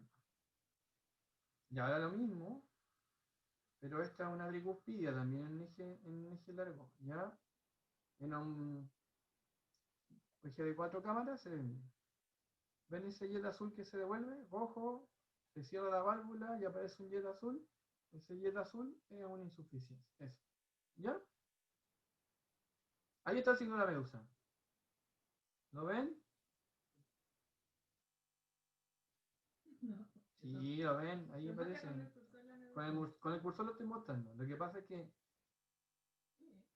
Y ahora lo mismo, pero esta es una tricuspidia también en eje largo, ¿ya? En un eje de 4 cámaras se ven. ¿Ven ese jet azul que se devuelve? Rojo, se cierra la válvula y aparece un jet azul. Ese jet azul es una insuficiencia. Eso. ¿Ya? Ahí está el signo de la medusa. ¿Lo ven? Sí, lo ven, ahí aparece. Con el cursor lo estoy mostrando. Lo que pasa es que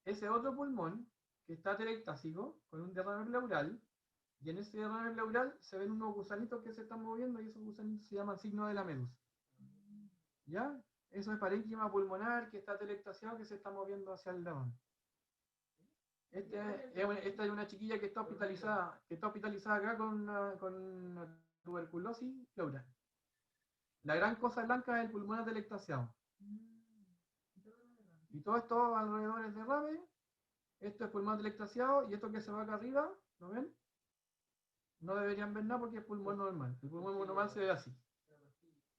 ese otro pulmón, que está atelectásico, con un derrame pleural, y en ese derrame pleural se ven unos gusanitos que se están moviendo y esos gusanitos se llaman signo de la medusa. ¿Ya? Eso es parénquima pulmonar que está atelectasiado que se está moviendo hacia el derrame. Esta es una chiquilla que está hospitalizada acá con una tuberculosis pleural. La gran cosa blanca es el pulmón atelectasiado. Y todo esto alrededor es derrame. Esto es pulmón atelectasiado y esto que se va acá arriba, ¿lo ven? No deberían ver nada porque es pulmón normal. El pulmón normal se ve así.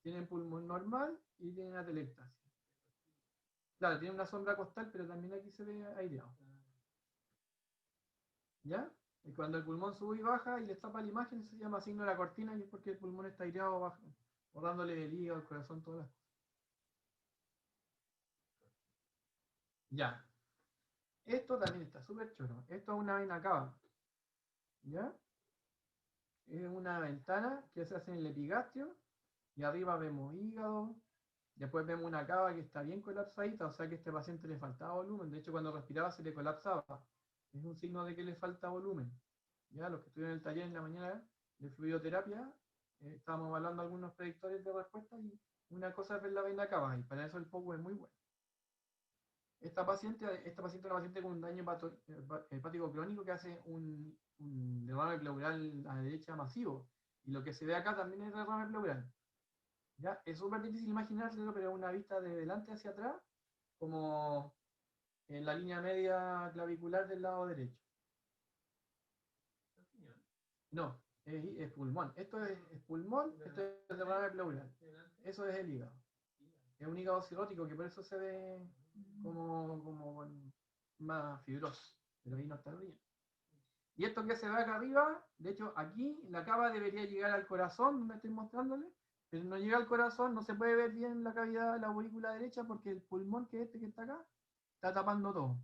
Tienen pulmón normal y tienen atelectasia. Claro, tiene una sombra costal, pero también aquí se ve aireado. ¿Ya? Y cuando el pulmón sube y baja y les tapa la imagen, eso se llama signo de la cortina y es porque el pulmón está aireado bajo, o dándole el hígado, el corazón, todas las cosas. Ya. Esto también está súper choro. Esto es una vena cava. ¿Ya? Es una ventana que se hace en el epigastrio y arriba vemos hígado. Después vemos una cava que está bien colapsadita, o sea que a este paciente le faltaba volumen. De hecho, cuando respiraba se le colapsaba. Es un signo de que le falta volumen. Ya, los que estuvieron en el taller en la mañana de fluidoterapia, estábamos evaluando algunos predictores de respuesta y una cosa es ver la vena cava y para eso el POCU es muy bueno. Esta paciente es una paciente con un daño hepático crónico que hace un derrame pleural a la derecha masivo. Y lo que se ve acá también es derrame pleural. ¿Ya? Es súper difícil imaginárselo, pero una vista de delante hacia atrás, como en la línea media clavicular del lado derecho. No, es pulmón. Esto es pulmón, esto es derrame pleural. Eso es el hígado. Es un hígado cirrótico que por eso se ve como más fibroso. Pero ahí no está el riñón. Y esto que se ve acá arriba, de hecho aquí la cava debería llegar al corazón, donde estoy mostrándole, pero no llega al corazón, no se puede ver bien la cavidad de la aurícula derecha porque el pulmón que está acá está tapando todo.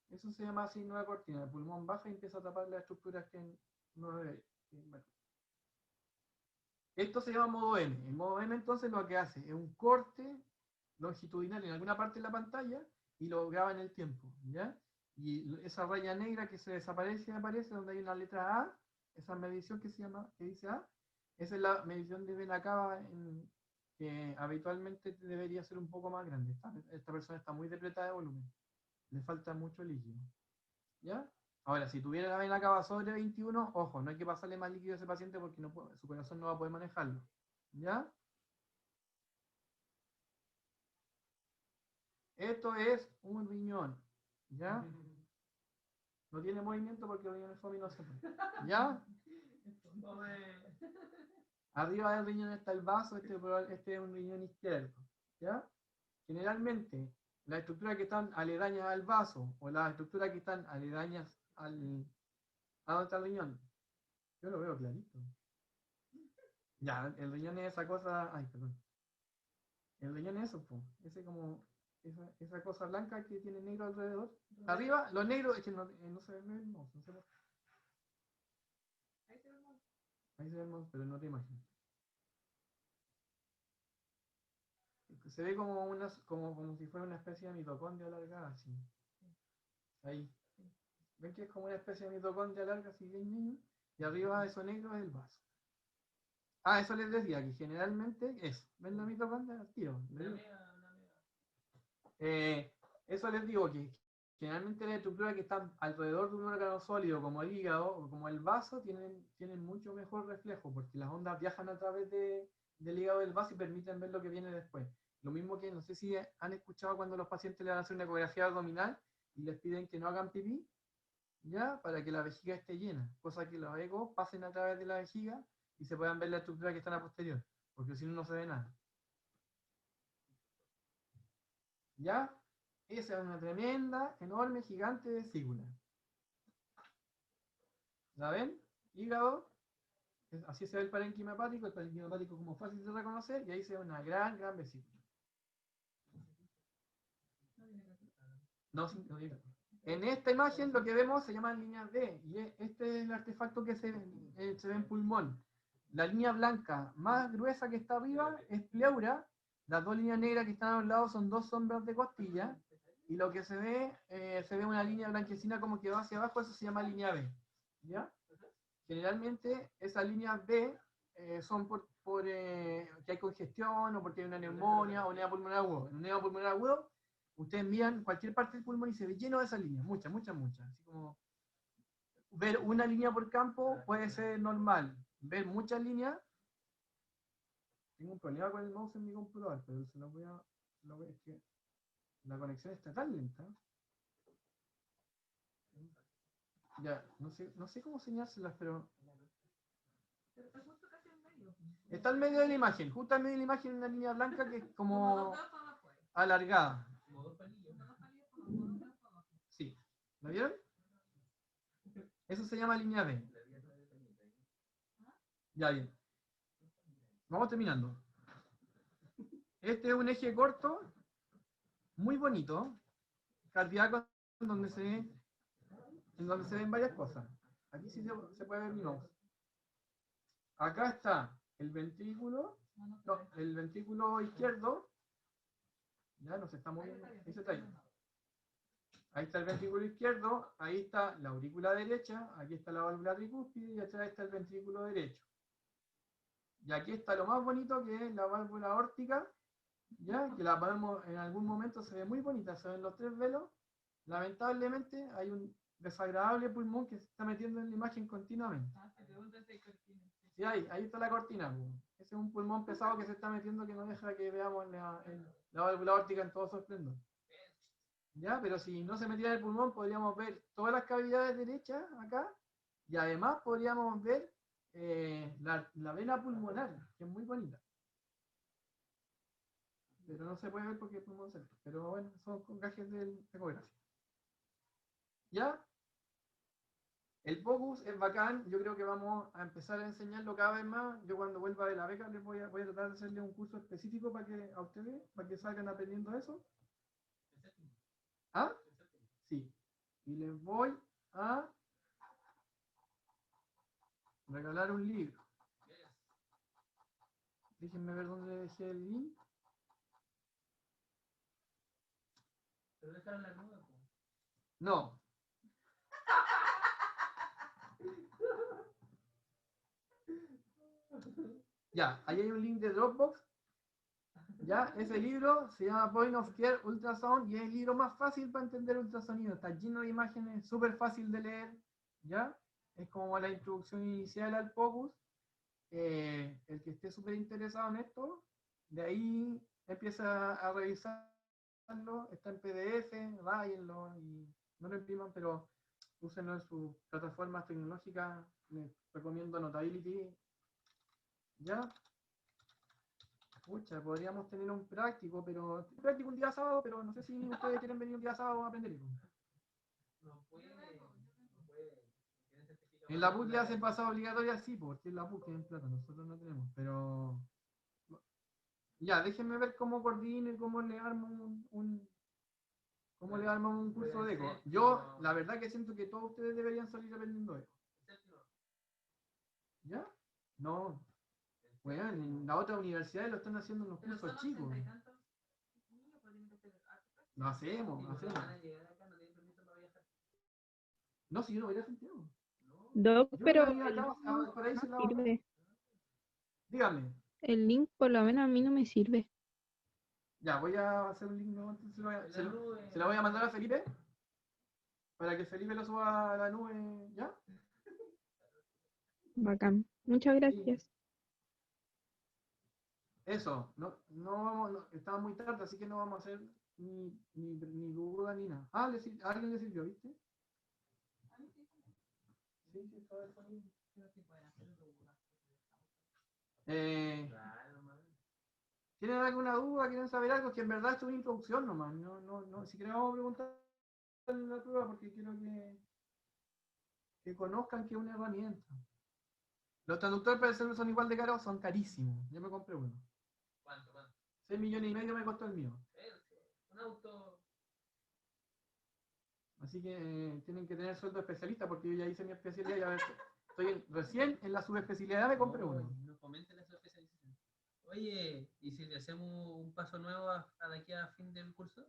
Eso se llama signo de cortina. El pulmón baja y empieza a tapar las estructuras que no debe. Bueno. Esto se llama modo M. El modo M entonces lo que hace es un corte longitudinal en alguna parte de la pantalla y lo graba en el tiempo. ¿Ya? Y esa raya negra que se desaparece y aparece donde hay una letra A, esa medición que dice A, esa es la medición de vena cava que habitualmente debería ser un poco más grande. Esta persona está muy depletada de volumen. Le falta mucho líquido. ¿Ya? Ahora, si tuviera la vena cava sobre 21, ojo, no hay que pasarle más líquido a ese paciente porque su corazón no va a poder manejarlo. ¿Ya? Esto es un riñón. ¿Ya? No tiene movimiento porque el riñón es fome y no se mueve. ¿Ya? Arriba del riñón está el vaso, este es un riñón izquierdo. ¿Ya? Generalmente, las estructuras que están aledañas al vaso o las estructuras que están aledañas ¿a dónde está el riñón? Yo lo veo clarito. Ya, el riñón es esa cosa. Ay, perdón. El riñón es eso, po. Esa cosa blanca que tiene negro alrededor. Arriba, lo negro es que no se ve el mouse, no se ve. Ahí se ve el mouse, pero no te imaginas. Se ve como si fuera una especie de mitocondria alargada, así. Ahí. ¿Ven que es como una especie de mitocondria larga, así bien niño? Y arriba eso negro es el vaso. Ah, eso les decía, que generalmente eso. ¿Ven la mitocondria? Tío. Eso les digo, que generalmente las estructuras que están alrededor de un órgano sólido, como el hígado o como el vaso, tienen mucho mejor reflejo, porque las ondas viajan a través del hígado del vaso y permiten ver lo que viene después. Lo mismo que, no sé si han escuchado cuando los pacientes le van a hacer una ecografía abdominal y les piden que no hagan pipí, ¿ya? Para que la vejiga esté llena, cosa que los ecos pasen a través de la vejiga y se puedan ver las estructuras que están a posterior, porque si no, no se ve nada. ¿Ya? Esa es una tremenda, enorme, gigante vesícula. ¿La ven? Hígado. Así se ve el parénquima hepático. El parénquima hepático como fácil de reconocer. Y ahí se ve una gran, gran vesícula. No, en esta imagen lo que vemos se llaman líneas D. Y este es el artefacto que se ve en pulmón. La línea blanca más gruesa que está arriba es pleura. Las dos líneas negras que están a los lados son dos sombras de costilla. Y lo que se ve una línea blanquecina como que va hacia abajo, eso se llama línea B. ¿Ya? Generalmente esas líneas B son que hay congestión o porque hay una neumonía o un edema pulmonar agudo. En un edema pulmonar agudo, ustedes miran cualquier parte del pulmón y se ve lleno de esas líneas, muchas, muchas, muchas. Así como ver una línea por campo puede ser normal. Ver muchas líneas. Tengo un problema con el mouse en mi computador, pero se lo voy a. Es que la conexión está tan lenta. Ya, no sé cómo señárselas, pero. Está en medio de la imagen, justo en medio de la imagen una línea blanca que es como alargada. Sí. ¿La vieron? Eso se llama línea B. Ya, bien. Vamos terminando. Este es un eje corto, muy bonito, cardíaco, en donde se ven varias cosas. Aquí sí se puede ver mi mouse. Acá está el ventrículo, no, el ventrículo izquierdo. Ya no se está moviendo. Ahí se está ahí. Ahí está el ventrículo izquierdo, ahí está la aurícula derecha, aquí está la válvula tricúspide y atrás está el ventrículo derecho. Y aquí está lo más bonito que es la válvula aórtica, ya que la podemos en algún momento, se ve muy bonita, se ven los tres velos. Lamentablemente hay un desagradable pulmón que se está metiendo en la imagen continuamente. Sí, ahí está la cortina. Ese es un pulmón pesado que se está metiendo que no deja que veamos la válvula aórtica en todo su esplendor. ¿Ya? Pero si no se metiera el pulmón, podríamos ver todas las cavidades derechas acá, y además podríamos ver la vena pulmonar, que es muy bonita. Pero no se puede ver porque el pulmón se ve. Pero bueno, son gajes de ecografía. ¿Ya? El POCUS es bacán, yo creo que vamos a empezar a enseñarlo cada vez más. Yo cuando vuelva de la beca les voy a tratar de hacerle un curso específico a ustedes, para que salgan aprendiendo eso. ¿Ah? Sí. Y les voy a regalar un libro. Déjenme ver dónde dejé el link. Pero dejaron la nube. No. Ya, ahí hay un link de Dropbox. Ya, ese libro se llama Point of Care Ultrasound y es el libro más fácil para entender ultrasonido. Está lleno de imágenes, súper fácil de leer. Ya, es como la introducción inicial al POCUS. El que esté súper interesado en esto, de ahí empieza a revisarlo. Está en PDF, ráyenlo y no lo impriman, pero úsenlo en sus plataformas tecnológicas. Les recomiendo Notability. ¿Ya? Pucha, podríamos tener un práctico, pero práctico un día sábado, pero no sé si ustedes quieren venir un día sábado a aprender. No puede. En la PUC le hacen pasada obligatoria, sí, porque en la PUC tienen plata, nosotros no tenemos, pero ya, déjenme ver cómo coordino y cómo le armo cómo le armo un curso de eco. Yo, la verdad que siento que todos ustedes deberían salir aprendiendo eco. ¿Ya? No. Bueno, en las otras universidades lo están haciendo en los cursos chicos. Lo hacemos. No, si yo no voy a Santiago. Doc, Yo pero voy a venir el acá, link por ahí no se la... sirve. Dígame. El link por lo menos a mí no me sirve. Ya, voy a hacer un link nuevo, entonces se lo voy a mandar a Felipe, para que Felipe lo suba a la nube, ¿ya? Bacán. Muchas Sí. gracias. Eso, estaba muy tarde, así que no vamos a hacer ni duda ni nada. Ah, a alguien le sirvió, ¿viste? Sí, estaba disponible. ¿Tienen alguna duda? ¿Quieren saber algo? Que en verdad esto es una introducción nomás. No, si queremos preguntar en la prueba, porque quiero que conozcan que es una herramienta. Los traductores para el celular son igual de caros, son carísimos. Yo me compré uno. ¿Cuánto? 6,5 millones me costó el mío. Un auto. Así que tienen que tener sueldo especialista, porque yo ya hice mi especialidad y a ver, estoy recién en la subespecialidad, me compré uno. No comenten la subespecialización. Oye, ¿y si le hacemos un paso nuevo de aquí a fin del curso?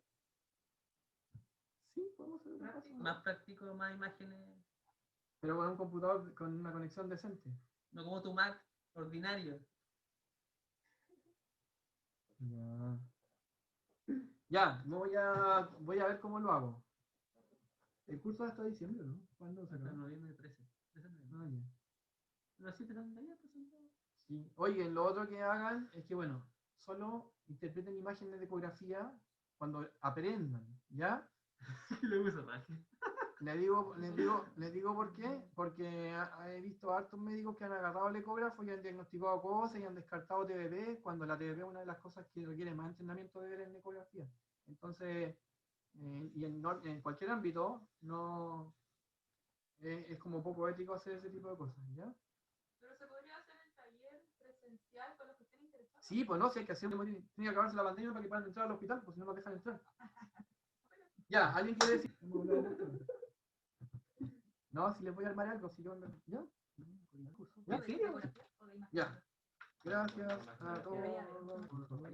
Sí, podemos hacer otra cosa. Más práctico, más imágenes. Pero con un computador con una conexión decente. No como tu Mac ordinario. Ya. Ya, voy a ver cómo lo hago. El curso hasta diciembre, ¿no? ¿Cuándo se Hasta acaba? noviembre 13. 13 de Ah, noviembre. ya. Pero sí, pero ya presentado. Sí. Oye, lo otro que hagan es que, bueno, solo interpreten imágenes de ecografía cuando aprendan, ¿ya? Lo uso más. Les digo por qué, porque he visto a hartos médicos que han agarrado el ecógrafo y han diagnosticado cosas y han descartado TBP, cuando la TBP es una de las cosas que requiere más entrenamiento de ver en ecografía. Entonces, y en cualquier ámbito, no es como poco ético hacer ese tipo de cosas, ¿ya? Pero se podría hacer el taller presencial con los que estén interesados. Sí, pues no sé, hay que hacer, tiene que acabarse la pandemia para que puedan entrar al hospital, pues si no nos dejan entrar. Ya, ¿alguien quiere decir? No, si les voy a armar algo, si yo... ¿Ya? ¿Ya? ¿De ecografía o de imagen? Ya. Gracias a todos.